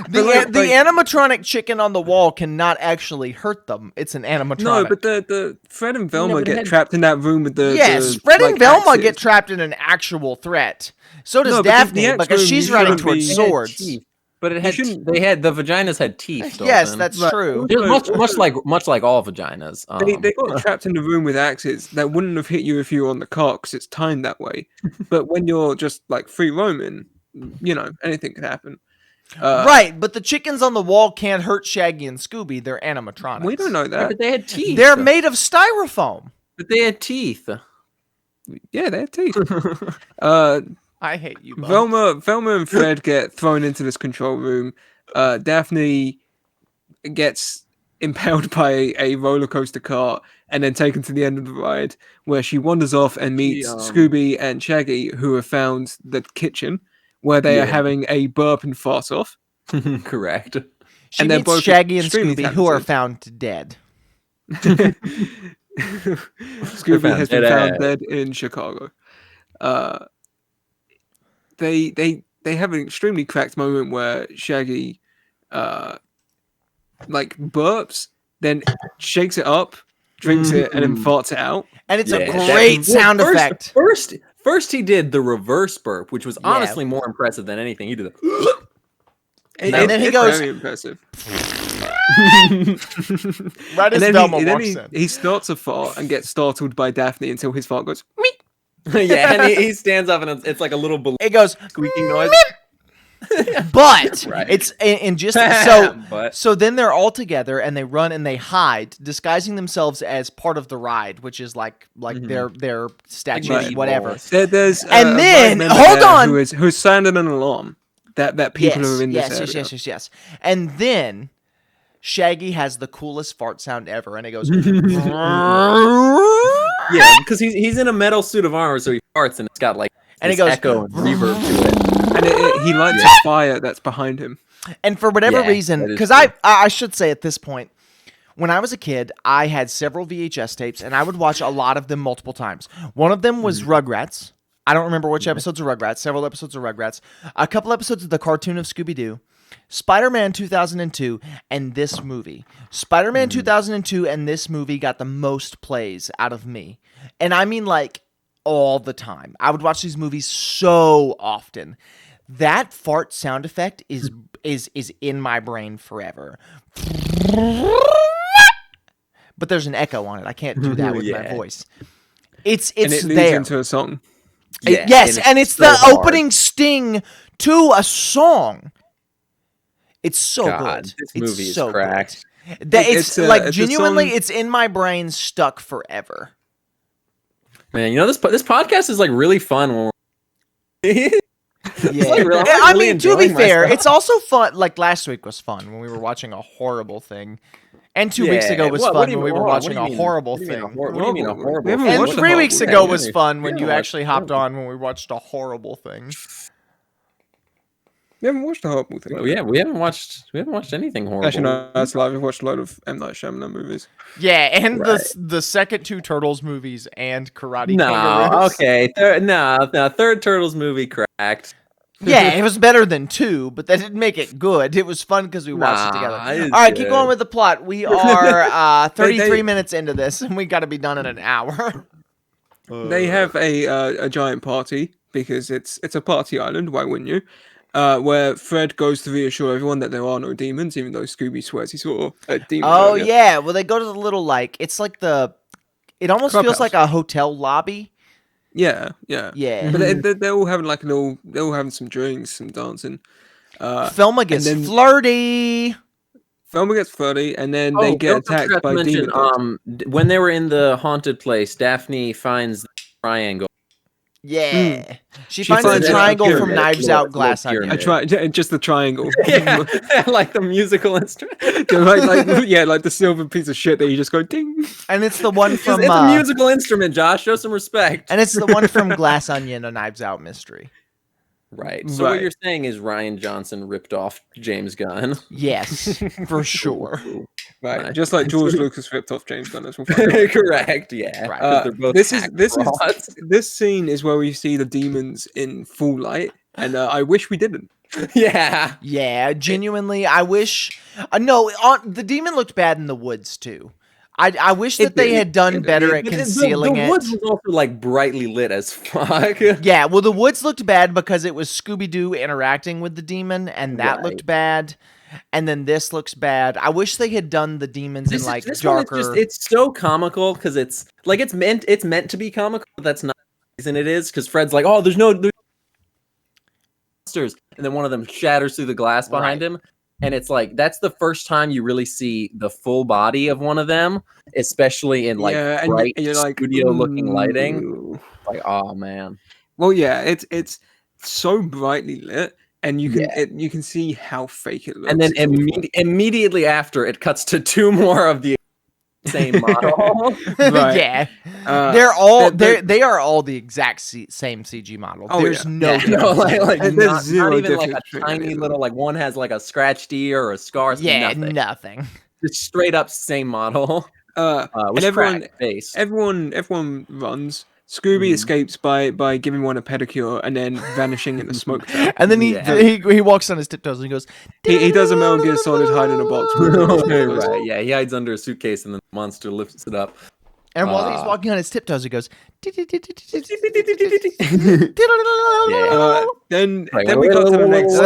the animatronic chicken on the wall cannot actually hurt them. It's an animatronic. No, but the Fred and Velma get trapped in that room with the Fred and Velma axes. get trapped in an actual threat. So does No, but Daphne the because room, she's you running shouldn't towards be- swords. But it had the vaginas had teeth. Yes, Dalton. that's Right. true. Just much like all vaginas. They got trapped in the room with axes that wouldn't have hit you if you were on the car because it's timed that way. But when you're just like free roaming, anything could happen. Right, but the chickens on the wall can't hurt Shaggy and Scooby. They're animatronics. We don't know Yeah, that. but they had teeth. They're made of styrofoam. But they had teeth. Yeah, they have teeth. I hate you both. Velma and Fred get thrown into this control room. Daphne gets impaled by a roller coaster cart and then taken to the end of the ride, where she wanders off and meets Scooby and Shaggy, who have found the kitchen where they are having a burp and fart off. Correct. She and they're meets both Shaggy and extremely Scooby, who are talented. found dead. Scooby has been found dead in Chicago. They have an extremely cracked moment where Shaggy burps, then shakes it up, drinks it, and then farts it out. And it's a great sound effect. First he did the reverse burp, which was honestly more impressive than anything. He did the And then he goes very impressive. right as Velma walks in. He starts a fart and gets startled by Daphne until his fart goes meep. Yeah, and he stands up and it's like a little balloon It goes squeaking noise. But Right. it's and just so then they're all together and they run and they hide, disguising themselves as part of the ride, which is like their statues, Right. whatever. There's And a then, member hold there on! who's sounding an alarm that people are in this area. Yes. And then Shaggy has the coolest fart sound ever, and it goes. Yeah, because he's in a metal suit of armor, so he farts and it's got like And it goes echo and reverb to it. And he lights a fire that's behind him. And for whatever Yeah, reason, that is because true. I should say at this point, when I was a kid, I had several VHS tapes, and I would watch a lot of them multiple times. One of them was Rugrats. I don't remember which episodes of Rugrats. Several episodes of Rugrats. A couple episodes of the cartoon of Scooby-Doo. Spider-Man 2002 and this movie. Spider-Man 2002 and this movie got the most plays out of me. And I mean like all the time. I would watch these movies so often. That fart sound effect is in my brain forever. But there's an echo on it. I can't do that with my voice. It's And it leads there. into a song. Yeah, Yes, and it's so the hard. opening sting to a song. It's so God, good. this movie it's is so cracked. Good. That It's like a genuinely, song- it's in my brain, stuck forever. Man, this podcast is like really fun when we're Yeah, like really- I really mean, to be enjoying fair, myself. it's also fun. Like last week was fun when we were watching a horrible thing, and 2 weeks ago was What fun do you when we mean- were what do watching you a mean- horrible what do you mean thing. What do you mean a horrible? We haven't And watched a 3 weeks horrible ago thing. was fun when we you haven't actually watched- hopped on when we watched a horrible thing. We haven't watched a horrible thing. Well, yeah, we haven't watched anything horrible. Actually, no, that's live. We've watched a lot of M. Night Shyamalan movies. Yeah, and Right. the second two Turtles movies and Karate No, Kangaroos. okay, third Turtles movie cracked. Yeah, it was better than 2, but that didn't make it good. It was fun because we watched it together. it's All right, keep good. going with the plot. We are 33 They- minutes into this, and we got to be done in an hour. They have a giant party because it's a party island. Why wouldn't you? Where Fred goes to reassure everyone that there are no demons, even though Scooby swears he saw a demon. Oh, earlier. yeah. Well, they go to the little, it's like it almost feels Clubhouse. like a hotel lobby. Yeah. Yeah. But they're all having they're all having some drinks, some dancing. Thelma gets then- flirty. Velma gets flirty, and then they get attacked by demon dogs. When they were in the haunted place, Daphne finds the triangle. Yeah. She She finds the finds a triangle from pyramid. Knives Little- Out Glass little Onion. Just the triangle. Yeah, like the musical instrument. like the silver piece of shit that you just go ding. And it's the one It's from a musical instrument, Josh. Show some respect. and it's the one from Glass Onion, A Knives Out Mystery. Right. So what you're saying is Ryan Johnson ripped off James Gunn. Yes, for sure. Right, Nice. just like George Lucas ripped off James Gunn. Correct. Yeah. Right. 'Cause they're both this scene is where we see the demons in full light, and I wish we didn't. Yeah. Yeah, genuinely, I wish. The demon looked bad in the woods too. I wish that they had done better at concealing it. The woods was also like brightly lit as fuck. Yeah, well, the woods looked bad because it was Scooby-Doo interacting with the demon, and that looked bad. And then this looks bad. I wish they had done the demons in like darker. It's so comical because it's like it's meant to be comical. But that's not the reason it is, because Fred's like, oh, there's monsters, and then one of them shatters through the glass behind him. And it's like, that's the first time you really see the full body of one of them, especially in like bright studio-looking lighting. Like, oh man. Well, yeah, it's so brightly lit, and you can see how fake it looks. And then immediately after, it cuts to two more of the same model. Yeah, they are all the exact same CG model. There's no difference. There's not even like a tiny little, like one has like a scratched ear or a scar. Yeah, nothing. Just straight up same model. And everyone runs. Scooby escapes by giving one a pedicure and then vanishing in the smoke trap. And then he walks on his tiptoes and he goes. He does a Metal Gear Solid hide in a box. Right, yeah, he hides under a suitcase and the monster lifts it up. And while he's walking on his tiptoes, he goes. Then we cut to the next.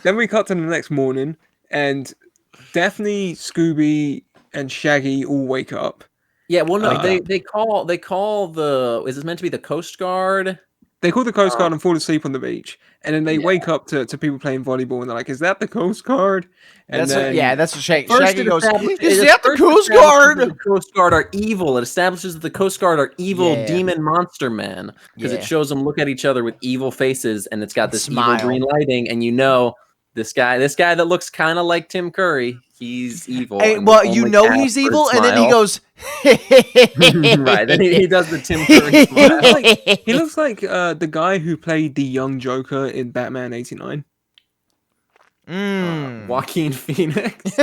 Then we cut to the next morning, and Daphne, Scooby, and Shaggy all wake up. Yeah, well, no, they call the. Is this meant to be the Coast Guard? They call the Coast Guard and fall asleep on the beach, and then they wake up to people playing volleyball, and they're like, "Is that the Coast Guard?" And that's what Shaggy goes. Is that the Coast Guard? The Coast Guard are evil. It establishes that the Coast Guard are evil demon monster men because it shows them look at each other with evil faces, and it's got this evil green lighting, and you know this guy that looks kind of like Tim Curry. He's evil. Hey, well, you know he's evil, and then he goes. Right, then he does the Tim Curry smile. He looks like the guy who played the young Joker in Batman '89. Joaquin Phoenix.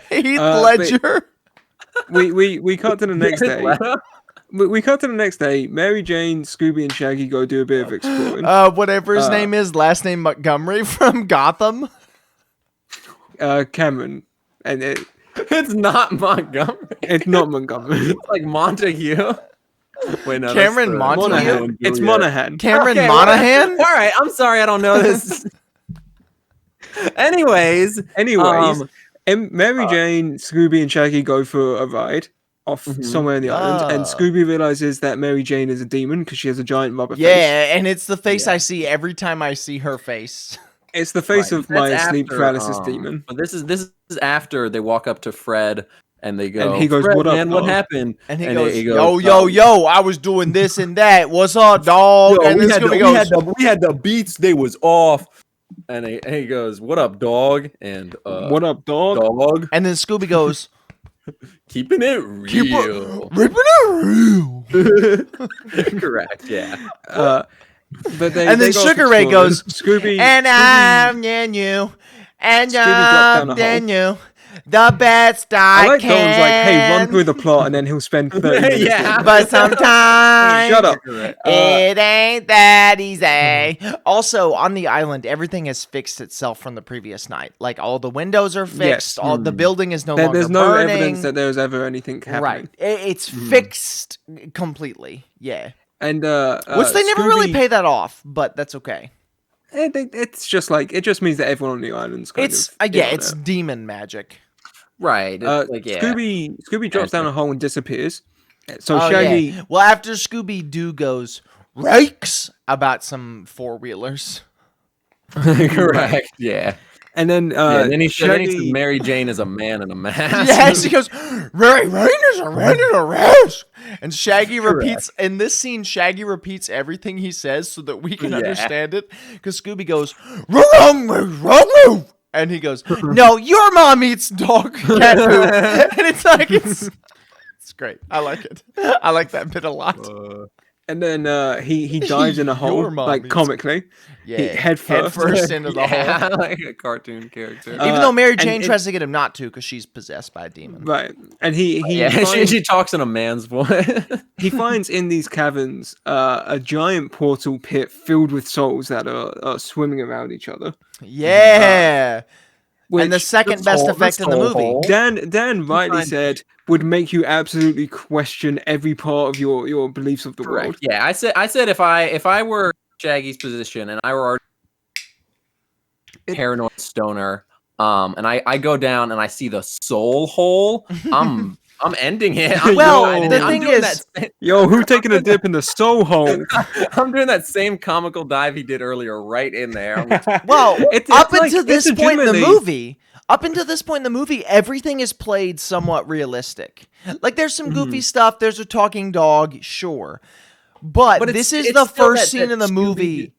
Heath Ledger. We cut to the next day. We cut to the next day. Mary Jane, Scooby, and Shaggy go do a bit of exploring. Whatever his name is, last name Montgomery from Gotham. Cameron, and it's not Montgomery. It's not Montgomery. It's like Montague. Wait, no, Cameron Montague. It's Monahan. Cameron Monahan. All right, I'm sorry, I don't know this. Anyways, Mary Jane, Scooby, and Shaggy go for a ride off somewhere in the island, and Scooby realizes that Mary Jane is a demon because she has a giant rubber face. Yeah, and it's the face I see every time I see her face. It's the face of my sleep paralysis demon. But this is after they walk up to Fred and they go. And he goes, "What up, man? What happened?" And he goes, "Yo, I was doing this and that. What's up, dog?" Yo, and we had the beats. They was off. And he goes, "What up, dog?" And what up, dog? And then Scooby goes, "Keeping it real, ripping it real." Correct. Yeah. But and then Sugar Ray goes, Scooby, and I'm you, and I'm you, the best I like can. Dalton's like, hey, run through the plot, and then he'll spend 30 minutes. Yeah, but sometimes shut up. It ain't that easy. Also, on the island, everything has fixed itself from the previous night. Like all the windows are fixed. All the building is no longer There's no burning. evidence that there was ever anything happening. Right, it's fixed completely. Yeah. And which they never really pay that off, but that's okay. It's just like it just means that everyone on the island's kind of it's demon magic. Right. Scooby drops down a hole and disappears. So Shaggy. Yeah. Well, after Scooby-Doo goes rakes about some four-wheelers. Correct. Yeah. And then then he says Mary Jane is a man in a mask. Yeah, she goes, Mary Jane is a man in a mask. And Shaggy repeats, in this scene, Shaggy repeats everything he says so that we can understand it. Because Scooby goes, wrong. And he goes, no, your mom eats dog cat food. And it's like, it's great. I like it. I like that bit a lot. And then he dives in a hole, Your like mommy's- comically. Yeah, Head first. into the hole. like a cartoon character. Even though Mary and Jane it- tries to get him not to, because she's possessed by a demon. Right. And he she talks in a man's voice. he finds in these caverns a giant portal pit filled with souls that are swimming around each other. Yeah. And the Which second best effect in the movie. hole. Dan rightly find- said would make you absolutely question every part of your beliefs of the Correct. world. Yeah, I said if I were Shaggy's position and I were already paranoid stoner, and I go down and I see the soul hole, I'm ending it. Well, the I'm thing doing is- Yo, who taking a dip in the soul hole? I'm doing that same comical dive he did earlier right in there. I'm like, Well, It's up like- until this it's point in the legitimately- movie, everything is played somewhat realistic. Like, there's some Mm-hmm. goofy stuff. There's a talking dog, sure. But it's- this is it's the still first that scene in the Scooby-Doo- movie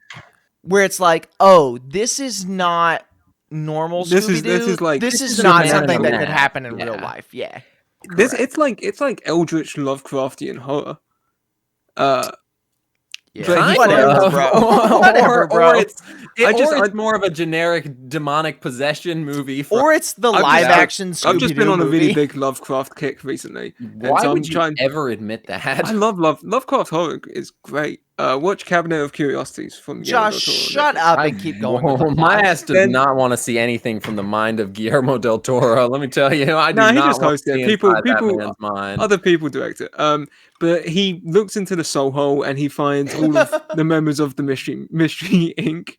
where it's like, oh, this is not normal This Scooby-Doo. is like- this this is is not a something man that in a could map. happen in real Yeah. life. Yeah. It's like Eldritch Lovecraftian horror. Yeah. But he Whatever, finds- bro. Whatever, bro. Or it's I- more of a generic demonic possession movie. Or it's the I've just- live action Scooby-Doo I've just been on a movie. really big Lovecraft kick recently. Why so would I'm you trying- ever admit that? I love Lovecraft horror is great. Watch Cabinet of Curiosities from Guillermo Josh, del Toro. shut up and keep going. with the My plot. ass does Then- not want to see anything from the mind of Guillermo del Toro. Let me tell you, I do Nah, he not just want hosts to it. see People- inside that people- man's mind. Other people direct it. But he looks into the soul hole and he finds all of the members of the Mystery Inc.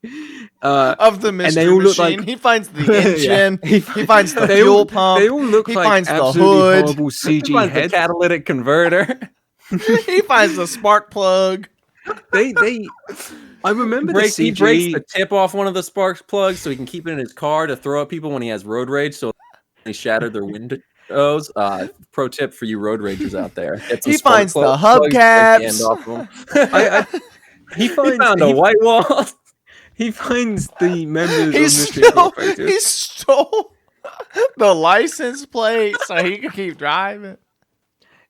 Of the mystery they all look machine, like- he finds the engine. He finds the They fuel all- pump. They all look he like finds the absolutely hood. horrible CG Finds the heads. catalytic converter. He finds the spark plug. They. I remember the He breaks the CG. tip off one of the sparks plugs so he can keep it in his car to throw at people when he has road rage. So he shattered their windows. Pro tip for you road ragers out there: Get some He spark finds the plugs, break the hubcaps. end off of 'em. He He finds. found a white wall. He finds the members He of Mystery stole, Incorporated. he stole the license plate so he could keep driving.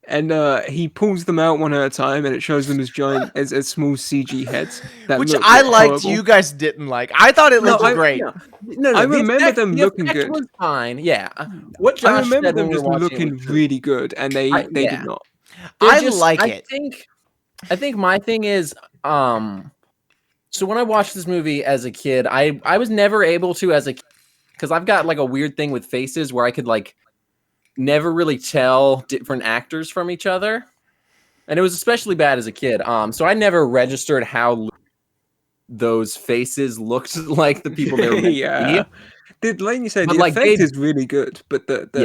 And he pulls them out one at a time, and it shows them as giant, as small CG heads. That Which look I liked, horrible. you guys didn't like. I thought it No, looked great. No, I the remember effect- them the looking effect good. Was fine, yeah. What Josh I remember said them when we just were watching it looking was true. really good, and they yeah. did not. I like it. I think my thing is, so when I watched this movie as a kid, I was never able to as a kid, because I've got like a weird thing with faces where I could like never really tell different actors from each other. And it was especially bad as a kid. So I never registered how those faces looked like the people they were meant Yeah. to Did Laney say But, the like, effect they- is really good, but the the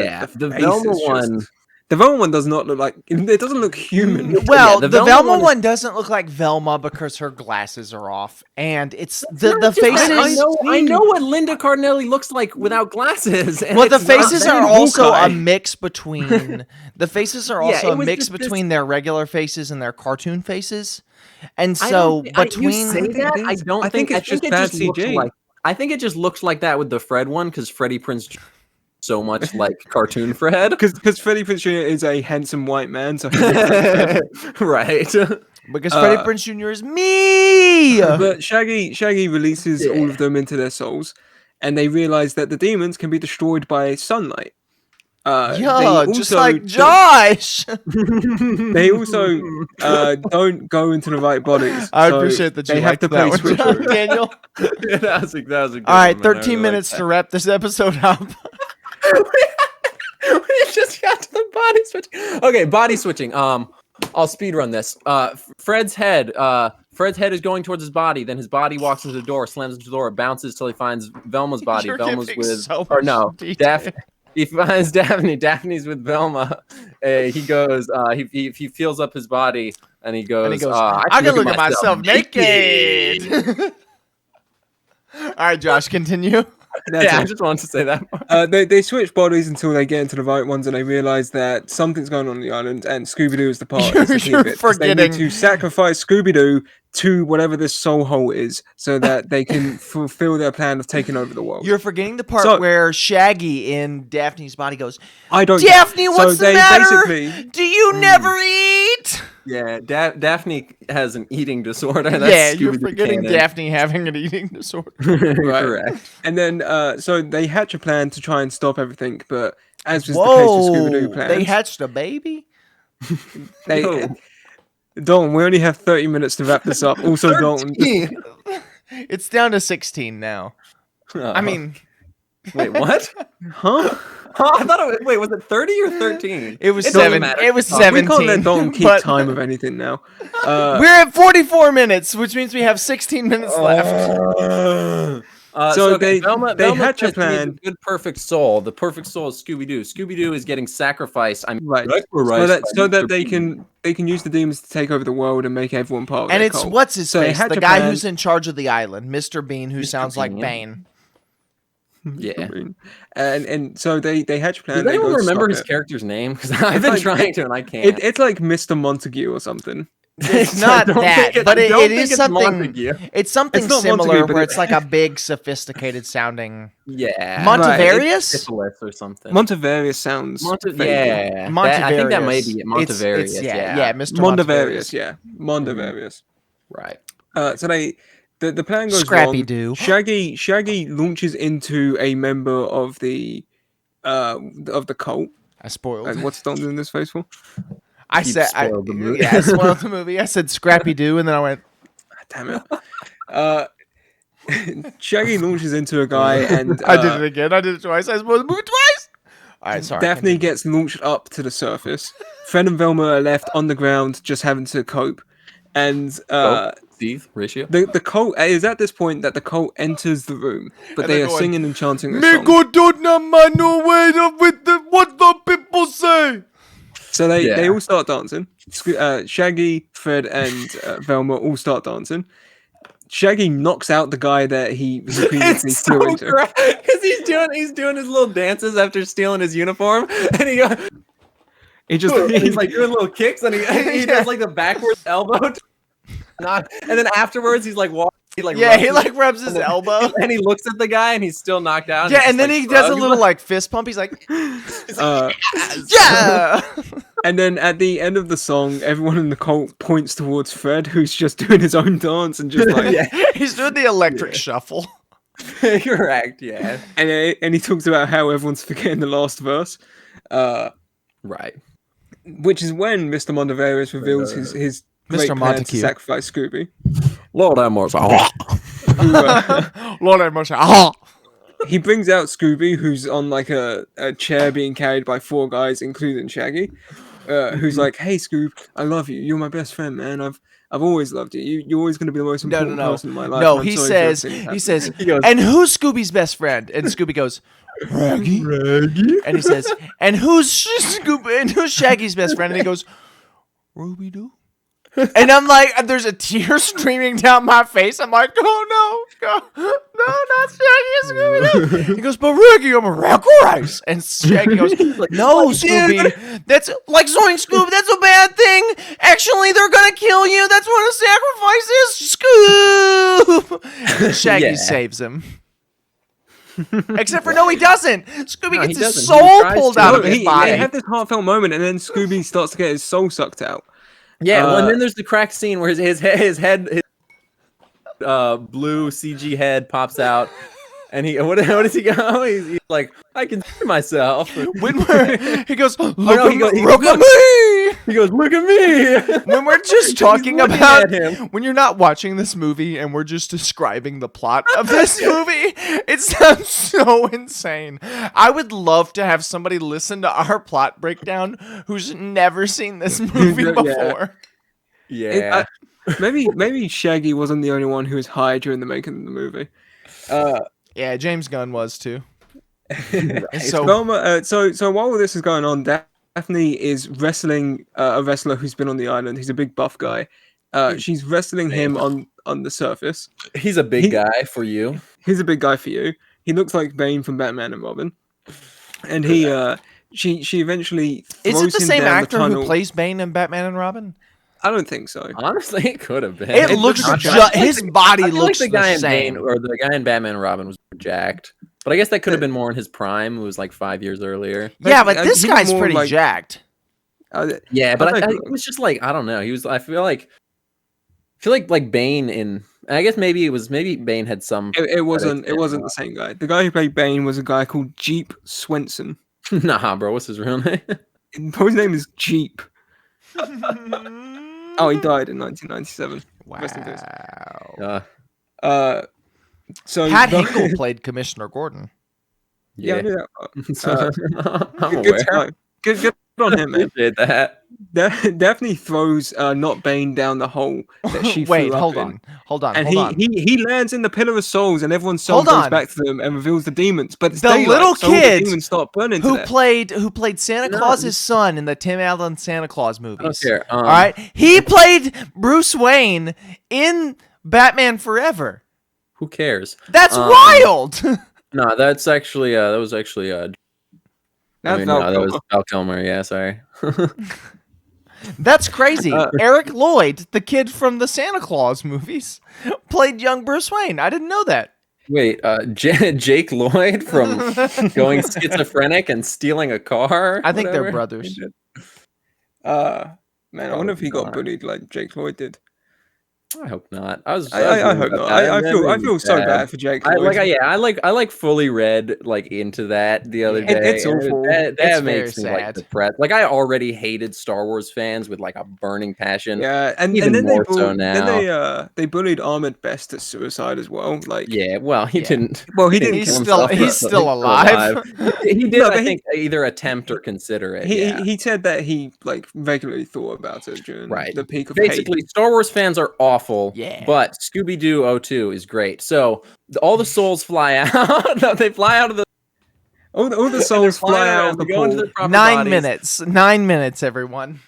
face Velma is just- one. the Velma one does not look like it doesn't look human. Well, Yeah, the the Velma Velma one is- one doesn't look like Velma because her glasses are off, and it's the Not just- faces. I know what Linda Cardinelli looks like without glasses. And Well, the it's not faces that. are also a Hawkeye. mix between the faces are Yeah, also it a was mix just this- between their regular faces and their cartoon faces, and I so don't thi- between you say that, I don't I think think it's just it bad just looks CG. like. I think it just looks like that with the Fred one because Freddie Prinze Jr. so much like cartoon Fred. Because Freddie Prinze Jr. is a handsome white man, so he looks like Fred. Right. because Freddie Prinze Jr. is me. But Shaggy releases all Yeah. of them into their souls, and they realize that the demons can be destroyed by sunlight. Yeah, just also like Josh. They also don't go into the right bodies. I so appreciate that you they have liked to that play one, switcheroo. Daniel. that was a good All right, one, man. I 13 really minutes liked to wrap this episode up. that. We just got to the body switching. Okay, body switching. I'll speed run this. Fred's head is going towards his body. Then his body walks into the door, slams into the door, bounces till he finds Velma's body. You're Velma's giving with, so or much no, detail. He finds Daphne. Daphne's with Velma. He goes. He feels up his body, and he goes. I can look at myself naked. All right, Josh, continue. That's Yeah, I it. just wanted to say that part. They switch bodies until they get into the right ones, and they realize that something's going on the island, and Scooby-Doo is the part. You're that's the key bit, 'cause they forgetting- need to sacrifice Scooby-Doo to whatever this soul hole is, so that they can fulfill their plan of taking over the world. You're forgetting the part So- where Shaggy in Daphne's body goes, I don't. Daphne, so what's the they matter? basically- Do you never eat? Yeah, Daphne has an eating disorder. That's Yeah, you're Scooby-Doo forgetting canon. Daphne having an eating disorder. Right. Correct. And then, so they hatch a plan to try and stop everything, but as was the case with Scooby-Doo plans, They hatched a baby? they Yo. Dalton, we only have 30 minutes to wrap this up. Also, Dalton, It's down to 16 now. I mean, wait, what? huh? Huh? I thought it was, wait, was it 30 or 13? it was It doesn't 7. matter. It was We 17. can't let Dalton keep but time of anything now. We're at 44 minutes, which means we have 16 minutes left. So okay, they hatch a says he needs plan. good perfect soul. The perfect soul is Scooby-Doo. Scooby-Doo is getting sacrificed. Right. So that they can use the demons to take over the world and make everyone part of And their it's cult. what's his So they face? hatch The a guy plan. who's in charge of the island, Mr. Bean, who Mr. sounds like Bean. Bane. Yeah. And so they hatch a plan. Does They anyone go remember stop his it. character's name? Because I've been like- trying to and I can't. It's like Mr. Montague or something. It's I not don't that, think but I don't it think is it's something. Montague. It's something It's not similar Montague, but where it- it's like a big, sophisticated sounding. Yeah. Montevarius? Syphilis or something. Montevarius sounds. fake. Yeah. Montevarius. I think that may be it. It's- Montevarius. yeah, Mr. Mondavarius, yeah. Mondavarius. Right. So the plan goes Scrappy wrong. Doo. Shaggy launches into a member of the cult. I spoiled. And what's Don doing this face for? I Keep said, spoiled the movie. yeah, I spoiled the movie. I said Scrappy Doo, and then I went, Damn it. Shaggy launches into a guy and I did it again. I did it twice. I spoiled the movie twice. All right, sorry. Daphne gets launched up to the surface. Fred and Velma are left on the ground just having to cope. And Steve, ratio. the cult is at this point that the cult enters the room, but And they they're are going, singing and chanting a Me song. go do na man no way with the what the people say. So they Yeah. all start dancing. Shaggy, Fred, and Velma all start dancing. Shaggy knocks out the guy that he previously It's flew so into. great because he's doing his little dances after stealing his uniform, and He just he's like doing little kicks, and he does like the backwards elbow. And then afterwards, he's like walking. He Rubs his elbow. and he looks at the guy, and he's still knocked out. Yeah, he's and then just, he like, does a shrugs. little like fist pump. He's like, uh, yeah. and then at the end of the song, everyone in the cult points towards Fred, who's just doing his own dance and just like He's doing the electric shuffle. Correct. Yeah. and he talks about how everyone's forgetting the last verse. Right. Which is when Mr. Mondavarius reveals his great Mr. plan to Montague. sacrifice Scooby. Lord have mercy. Lord have mercy. Ah. He brings out Scooby, who's on like a chair being carried by 4 guys, including Shaggy, who's like, "Hey, Scoob, I love you. You're my best friend, man. I've always loved you. You're always going to be the most important person in my life." No, I'm he sorry for says, everything he that says, He goes, and who's Scooby's best friend? And Scooby goes, Raggy. And he says, and who's Scooby? And who's Shaggy's best friend? And he goes, Ruby Doo. And I'm like, there's a tear streaming down my face. I'm like, oh no, not Shaggy and Scooby Doo. He goes, but Raggy, I'm a Rackle Rice. And Shaggy goes, no, Scooby, that's like Zoink Scoob. That's a bad thing. Actually, they're gonna kill you. That's what a sacrifice is, Scoob. And Shaggy Yeah. saves him. Except for no, he doesn't. Scooby No, he gets his doesn't. He soul tries pulled to. out No, of his they body. have this heartfelt moment, and then Scooby starts to get his soul sucked out. Yeah, well, and then there's the crack scene where his head, blue CG head pops out, and what does he go? He's like, I can see myself. When he goes, look look at me. He goes, look at me. When we're just talking looking about at him. when you're not watching this movie and we're just describing the plot of this movie, it sounds so insane. I would love to have somebody listen to our plot breakdown who's never seen this movie Yeah. before. Yeah. Maybe Shaggy wasn't the only one who was high during the making of the movie. Yeah, James Gunn was too. So while all this is going on, Daphne is wrestling a wrestler who's been on the island. He's a big buff guy. She's wrestling him on the surface. He's a big guy for you. He's a big guy for you. He looks like Bane from Batman and Robin. And she eventually Is throws it the him same down actor the who tunnel. plays Bane in Batman and Robin? I don't think so. Honestly, it could have been. It looks looks his body I feel looks like the guy the in same. Bane, or the guy in Batman and Robin was jacked. But I guess that could have been more in his prime. It was like 5 years earlier. Yeah, but He this was guy's more pretty like- jacked. Yeah, but I'll take a it look. was just like I don't know. He was. I feel like Bane in. I guess maybe Bane had some. It wasn't credits in, the same guy. The guy who played Bane was a guy called Jeep Swenson. Nah, bro. What's his real name? His name is Jeep. Oh, he died in 1997. Rest in peace. Wow. So Pat Hingle played Commissioner Gordon. yeah, I knew that part. I'm Good aware. to know. Good on him, man. Appreciate that. Definitely throws not Bane down the hole that she Wait, flew up hold in. on, hold on, And hold on. he lands in the Pillar of Souls, and everyone's soul Hold goes on. back to them and reveals the demons. But it's The daylight, little so all the kid demons start burning to who death. played Santa No, Claus's son in the Tim Allen Santa Claus movies. I don't care. All right, he played Bruce Wayne in Batman Forever. Who cares? That's wild. No, that's actually that was actually That's that was Val Val Kilmer. Yeah, sorry. That's crazy. Eric Lloyd, the kid from the Santa Claus movies, played young Bruce Wayne. I didn't know that. Wait, Jake Lloyd from going schizophrenic and stealing a car? I think they're Whatever. brothers. Man, I wonder if he got not. bullied like Jake Lloyd did. I hope not. I hope not. I feel so bad for Jake Lloyd. I like fully read like into that the other Yeah. day. It's awful. That It's makes me very like sad. depressed. Like I already hated Star Wars fans with like a burning passion. Yeah, and Even then more so now. Then they bullied Ahmed Best to suicide as well. Like, Yeah, well, he Yeah. didn't. well, he didn't. He's kill still himself, he's but still alive. He did, No, I but think, either attempt or consider it. he said that he like regularly thought about it during Right. the peak of hate. Basically, Star Wars fans are awful. Yeah. But Scooby-Doo 02 is great. So all the souls fly out. No, they fly out of the. All the and they're souls flying fly out around, of the they go into pool. their proper 9 bodies. minutes. 9 minutes, everyone.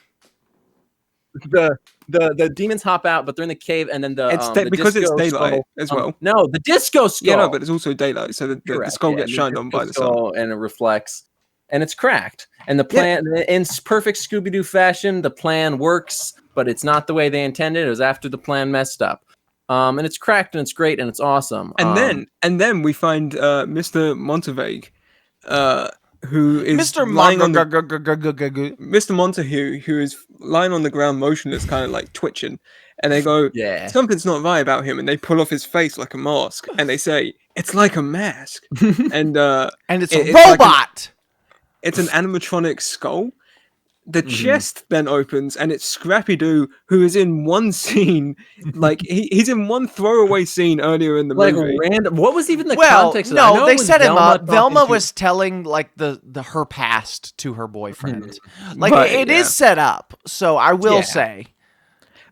The demons hop out, but they're in the cave, and then the It's the because it's disco daylight skull- as well. No, the disco skull. Yeah, no, but it's also daylight, so the Correct, skull yeah, gets the shined on disco by the sun. skull, and it reflects, and it's cracked. And the plan, in perfect Scooby-Doo fashion, the plan works, but it's not the way they intended. It was after the plan messed up. And it's cracked, and it's great, and it's awesome. And then we find Mr. Montague, who is Mr. lying on the Montague. Mr. Montague, who is lying on the ground motionless, kind of like twitching. And they go, Yeah. something's not right about him. And they pull off his face like a mask. And they say, it's like a mask. And And it's It's a like robot. it's an animatronic skull. The chest then opens, and it's Scrappy-Doo, who is in one scene, like he's in one throwaway scene earlier in the Like movie. random. What was even the Well, context of that? I know no, it they was set him Velma up. talking Velma to- was telling like the her past to her boyfriend. Like Right, it yeah. is set up. So I will Yeah. say.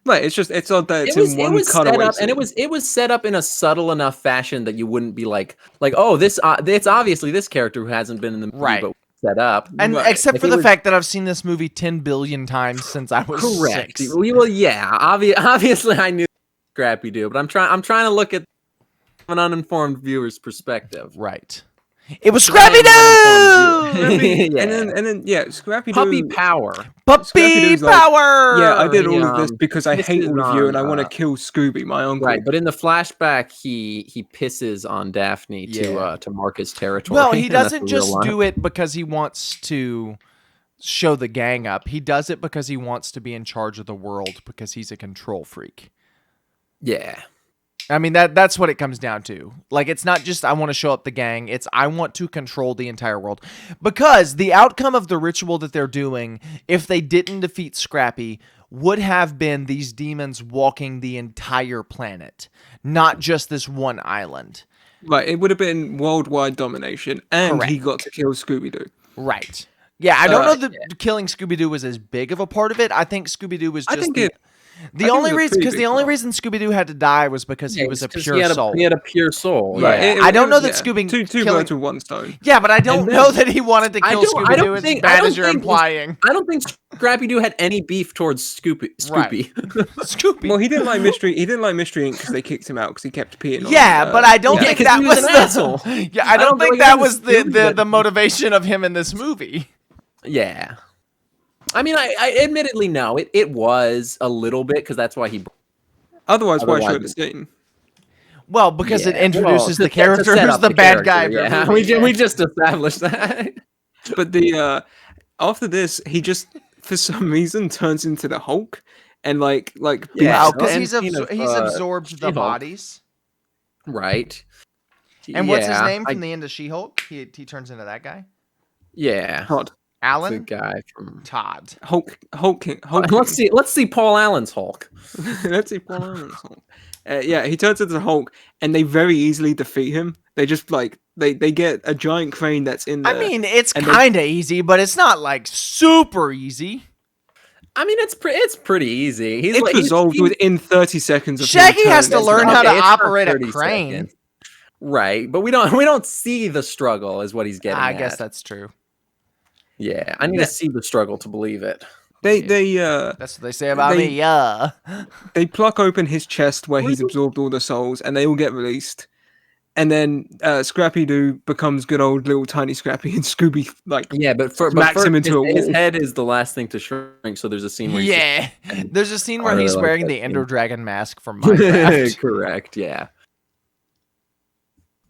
Right, it's odd that it's in it one was set cutaway up, and scene. it was set up in a subtle enough fashion that you wouldn't be like oh this it's obviously this character who hasn't been in the movie Right. but set up. And Right. except Like, for it the was- fact that I've seen this movie 10 billion times since I was Correct. 6. Yeah. Obviously, I knew Scrappy-Doo, but I'm trying to look at an uninformed viewer's perspective. Right. It was Trying to Scrappy-Doo! uninformed view. And Yeah. then Scrappy-Doo. Puppy power. Puppy Scrappy-Doo's like, power! Yeah, I did all of this Um, because I this hate is all of you, on, and I want to kill Scooby, my uncle. Right, but in the flashback, he pisses on Daphne Yeah. to mark his territory. Well, he and that's doesn't the real just line. do it because he wants to show the gang up. He does it because he wants to be in charge of the world because he's a control freak. Yeah. I mean that's what it comes down to. Like it's not just I want to show up the gang, it's I want to control the entire world. Because the outcome of the ritual that they're doing, if they didn't defeat Scrappy, would have been these demons walking the entire planet, not just this one island. Right, it would have been worldwide domination, and he Correct. got to kill Scooby-Doo. Right. Yeah, I don't know that killing Scooby-Doo was as big of a part of it. I think Scooby-Doo was just the think only it was a reason pretty because big the only part. reason Scooby-Doo had to die was because he Yeah, was a it's 'cause pure he had soul. He had a pure soul. Yeah. Yeah. I don't know that Scooby two killing- birds with one stone. Yeah, but I don't And then- know that he wanted to I kill don't- I Scooby-Doo don't as think- I bad don't as you're think- implying. I don't think Scrappy-Doo had any beef towards Scoopy. Right. Scooby. Well, he didn't like Mystery. He didn't like Mystery Inc. because they kicked him out because he kept peeing on. Yeah, but I don't yeah, think 'cause that he was was an the asshole. Yeah, I don't don't think think that that was was stupid, but- the motivation of him in this movie. Yeah. I mean, I admittedly no. It was a little bit because that's why he. Otherwise, why Otherwise- show the scene? Well, because it Yeah, introduces well, the to character set who's up the bad guy. character, of the Yeah, movie. we just established that. But the after this, he just for some reason turns into the Hulk and like Yeah, Wow, beats because up. he's absorbed the She-Hulk. bodies. Right. And what's his Yeah, name from the end of She-Hulk? He turns into that guy. Yeah. Todd. The Alan guy from Todd. Hulk. Let's see Paul Allen's Hulk. Let's see Paul Allen's Hulk. Yeah, he turns into Hulk, and they very easily defeat him. They just like they get a giant crane that's in there. I mean, it's and kind of easy, but it's not like super easy. I mean, it's pretty easy. It's resolved within 30 seconds of him Shaggy has to turning learn into how to it's not operate a 30 crane. seconds. Right, but we don't see the struggle is what he's getting I at. guess that's true. Yeah, I need to see the struggle to believe it. That's what they say about me. Yeah. They pluck open his chest where he's absorbed all the souls, and they all get released. And then Scrappy-Doo becomes good old little tiny Scrappy, and Scooby smacks him into a wall. His head is the last thing to shrink, so there's a scene where There's a scene where really he's like wearing that the scene. Ender Dragon mask from Minecraft. Correct, yeah.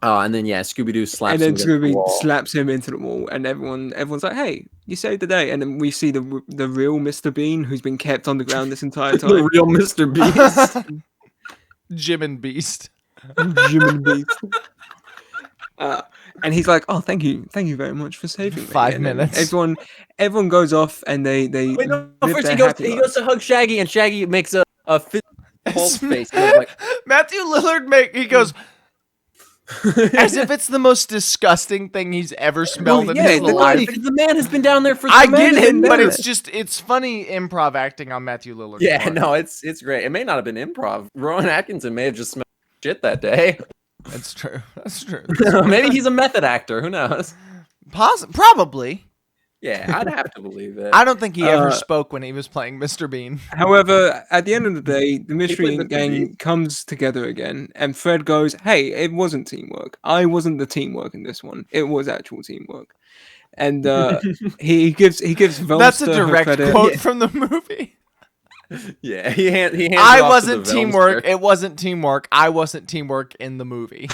Oh, and then Scooby-Doo slaps And then him against the Scooby wall. slaps him into the wall, and everyone's like, "Hey, you saved the day!" And then we see the real Mr. Bean, who's been kept underground this entire time. The real Mr. Beast. Jim and Beast. Human beast. And he's like, "Oh, thank you very much for saving me." 5 And then minutes. Everyone goes off, and they Wait, no, live first their he happy goes lives. to hug Shaggy, and Shaggy makes a false face. He goes like, Matthew Lillard he goes as if it's the most disgusting thing he's ever smelled in his life. because the man has been down there for. I the man get has it, been but there. it's funny improv acting on Matthew Lillard. Yeah, no, it's great. It may not have been improv. Rowan Atkinson may have just smelled shit that day. That's true. That's true. Maybe he's a method actor. Who knows? Probably. Yeah, I'd have to believe it. I don't think he ever spoke when he was playing Mr. Bean. However, at the end of the day, the Mystery played Inc. Mr. gang Bean. comes together again, and Fred goes, "Hey, it wasn't teamwork. I wasn't the teamwork in this one. It was actual teamwork." And he gives Velster That's a her direct credit. quote from the movie. Yeah, he hands it I off to wasn't the teamwork. Velmster. It wasn't teamwork. I wasn't teamwork in the movie.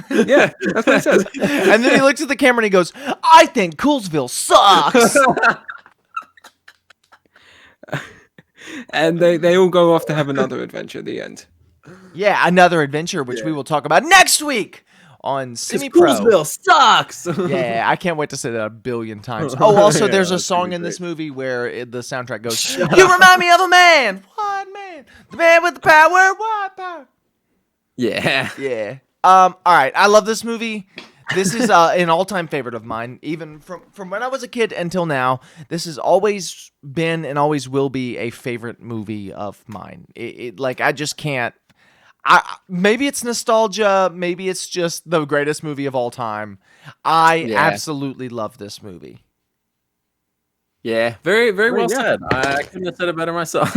Yeah, that's what he says. And then he looks at the camera and he goes, "I think Coolsville sucks." And they all go off to have another adventure at the end. Yeah, another adventure, which we will talk about next week on Semi Pro. Coolsville sucks. Yeah, I can't wait to say that 1 billion times. Oh, also, Yeah, there's a that's gonna song be in this great. movie where the soundtrack goes, "You remind me of a man. What man? The man with the power. What power?" Yeah. Yeah. All right. I love this movie. This is an all-time favorite of mine, even from when I was a kid until now. This has always been and always will be a favorite movie of mine. Like I just can't. Maybe it's nostalgia. Maybe it's just the greatest movie of all time. I absolutely love this movie. Yeah. Very, very well Yeah. said. I couldn't have said it better myself.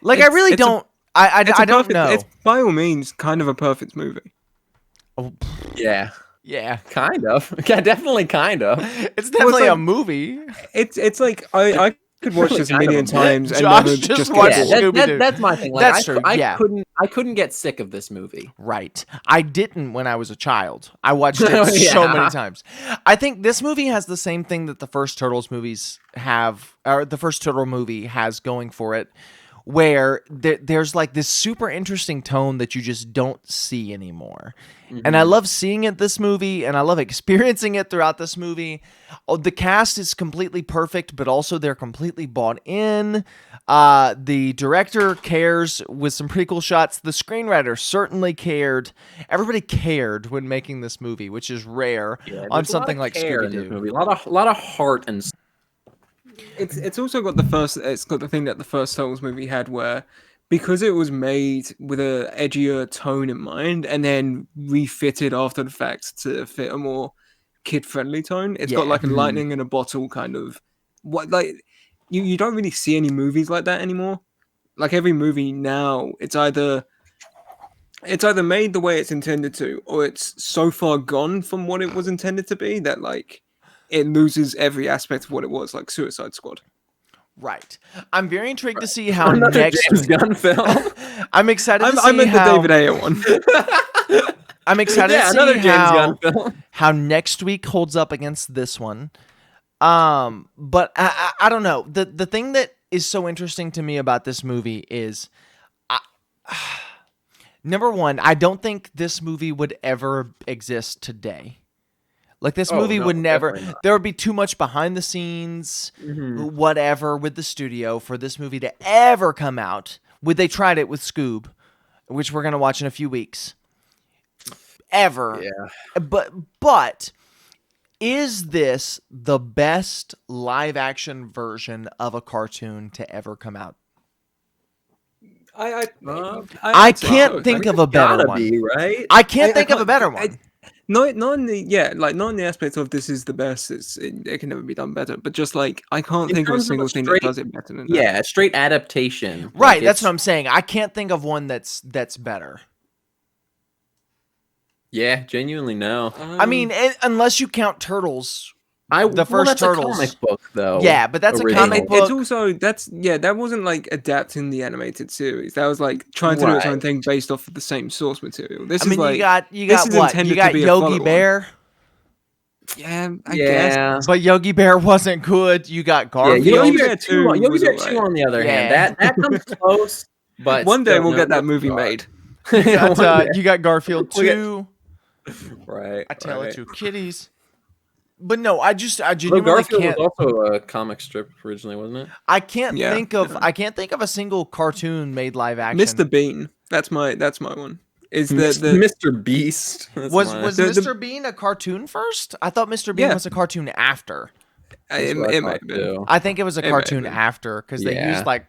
Like I really it's a- don't. I don't know. It's by all means kind of a perfect movie. Oh, yeah. yeah, Kind of. Yeah, definitely kind of. it's definitely like- a movie. It's like I could watch this a Kind of million a- times and Josh never just just watched get Yeah, bored. Scooby-Doo. that's my thing. Like, That's true, I yeah. couldn't get sick of this movie. Right. I didn't when I was a child. I watched it Yeah. so many times. I think this movie has the same thing that the first Turtles movies have, or the first Turtle movie has going for it, where there's like this super interesting tone that you just don't see anymore. And I love seeing it this movie, and I love experiencing it throughout this movie. Oh, the cast is completely perfect, but also they're completely bought in. The director cares with some pretty cool shots. The screenwriter certainly cared. Everybody cared when making this movie, which is rare Yeah, on there's a lot something of like care in this Scooby-Doo. movie. A lot of heart and It's also got it's got the thing that the first Turtles movie had, where because it was made with a edgier tone in mind and then refitted after the fact to fit a more kid-friendly tone, it's got Yeah. like a lightning in a bottle kind of what like you don't really see any movies like that anymore. Like every movie now, it's either made the way it's intended to, or it's so far gone from what it was intended to be that like it loses every aspect of what it was, like Suicide Squad. Right. I'm very intrigued to see how another next. James Gunn film. I'm excited to see I meant how. the David Ayer one. I'm excited Yeah, to another see James how Gunn film. how next week holds up against this one. But I don't know. The thing that is so interesting to me about this movie is, number one, I don't think this movie would ever exist today. Like this movie would never. There would be too much behind the scenes, whatever, with the studio for this movie to ever come out. They tried it with Scoob, which we're gonna watch in a few weeks. Ever, Yeah. But is this the best live action version of a cartoon to ever come out? I can't think of a better one. Be, right? I can't think of a better one. Not in the aspect of this is the best. It can never be done better. But just like I can't think of a single thing that does it better than that. Yeah, straight adaptation. Right, that's what I'm saying. I can't think of one that's better. Yeah, genuinely no. I mean, unless you count Turtles. The first that's Turtles. a comic book, though. Yeah, but that's original. a comic book. It's also that wasn't like adapting the animated series. That was like trying to do its own thing based off of the same source material. This is like you got what? You got Yogi Bear. Yeah, I guess. But Yogi Bear wasn't good. You got Garfield. Yeah, Yogi Bear 2 on the other hand, that comes close. But one day we'll get that movie made. You got Garfield 2. Right. I Tell It to Kitties. But no, I genuinely Garfield can't. was also a comic strip originally, wasn't it? I can't think of a single cartoon made live action. Mr. Bean. That's my one. Is the Mr. Beast? Was Mr. Bean a cartoon first? I thought Mr. Bean was a cartoon after. It might have been. I think it was a cartoon after because they used like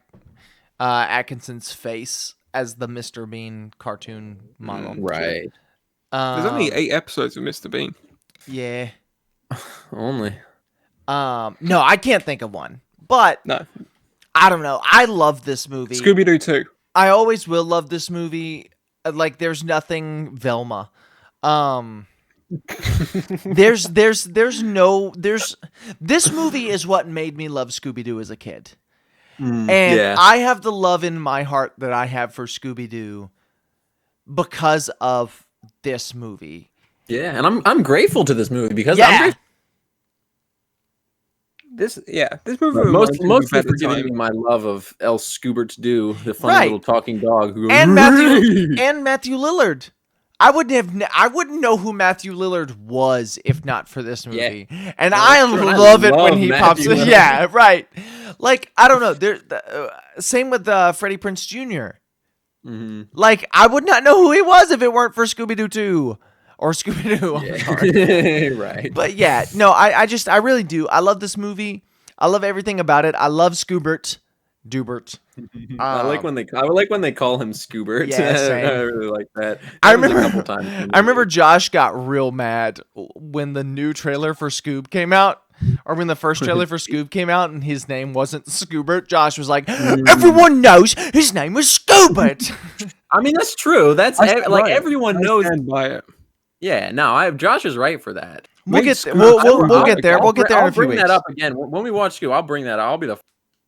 Atkinson's face as the Mr. Bean cartoon model. Right. There's only 8 episodes of Mr. Bean. Yeah. Only. No, I can't think of one. But no, I don't know. I love this movie. Scooby-Doo 2. I always will love this movie. Like, there's nothing Velma. This movie is what made me love Scooby-Doo as a kid. I have the love in my heart that I have for Scooby-Doo because of this movie. Yeah, and I'm grateful to this movie because this movie mostly for giving me my love of El Scooby-Doo, the funny little talking dog who and Matthew Lillard. I wouldn't know who Matthew Lillard was if not for this movie. Yeah. And I love it when he pops in. Yeah, right. Like, I don't know. Same with Freddie Prinze Jr. Mm-hmm. Like, I would not know who he was if it weren't for Scooby-Doo 2. Or Scooby-Doo. Yeah. Right. But yeah, no, I really do. I love this movie. I love everything about it. I love Scoobert. Dubert. I like when they call him Scoobert. Yeah, same. I really like that. I remember Josh got real mad when the new trailer for Scoob came out. Or when the first trailer for Scoob came out and his name wasn't Scoobert, Josh was like, everyone knows his name was Scoobert. I mean, that's true. That's everyone knows. By it. Yeah, no, Josh is right for that. We'll get there. We'll get there in a few weeks. I'll bring that up again when we watch Scoob. I'll bring that. I'll be the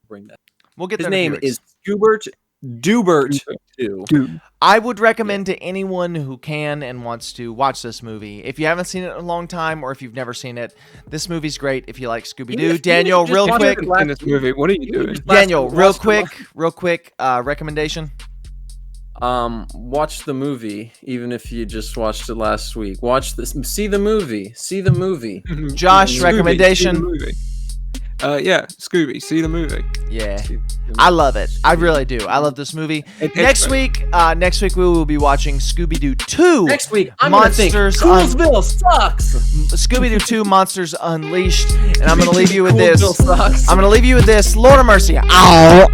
bring that. We'll get His there. name is Scoobert Dubert 2. I would recommend to anyone who can and wants to watch this movie. If you haven't seen it in a long time, or if you've never seen it, this movie's great. If you like Scooby-Doo, Daniel, real quick. In this movie, what are you doing, Daniel? Real quick. Recommendation. Watch the movie, even if you just watched it last week. Watch this. See the movie. Josh, recommendation. See the movie. Scooby. See the movie. Yeah, I love it. I really do. I love this movie. Next week we will be watching Scooby-Doo 2. Next week, I'm Monsters Coolsville sucks. Scooby-Doo 2 Monsters Unleashed, and I'm gonna leave you with this. I'm gonna leave you with this. Lord of mercy. Ow.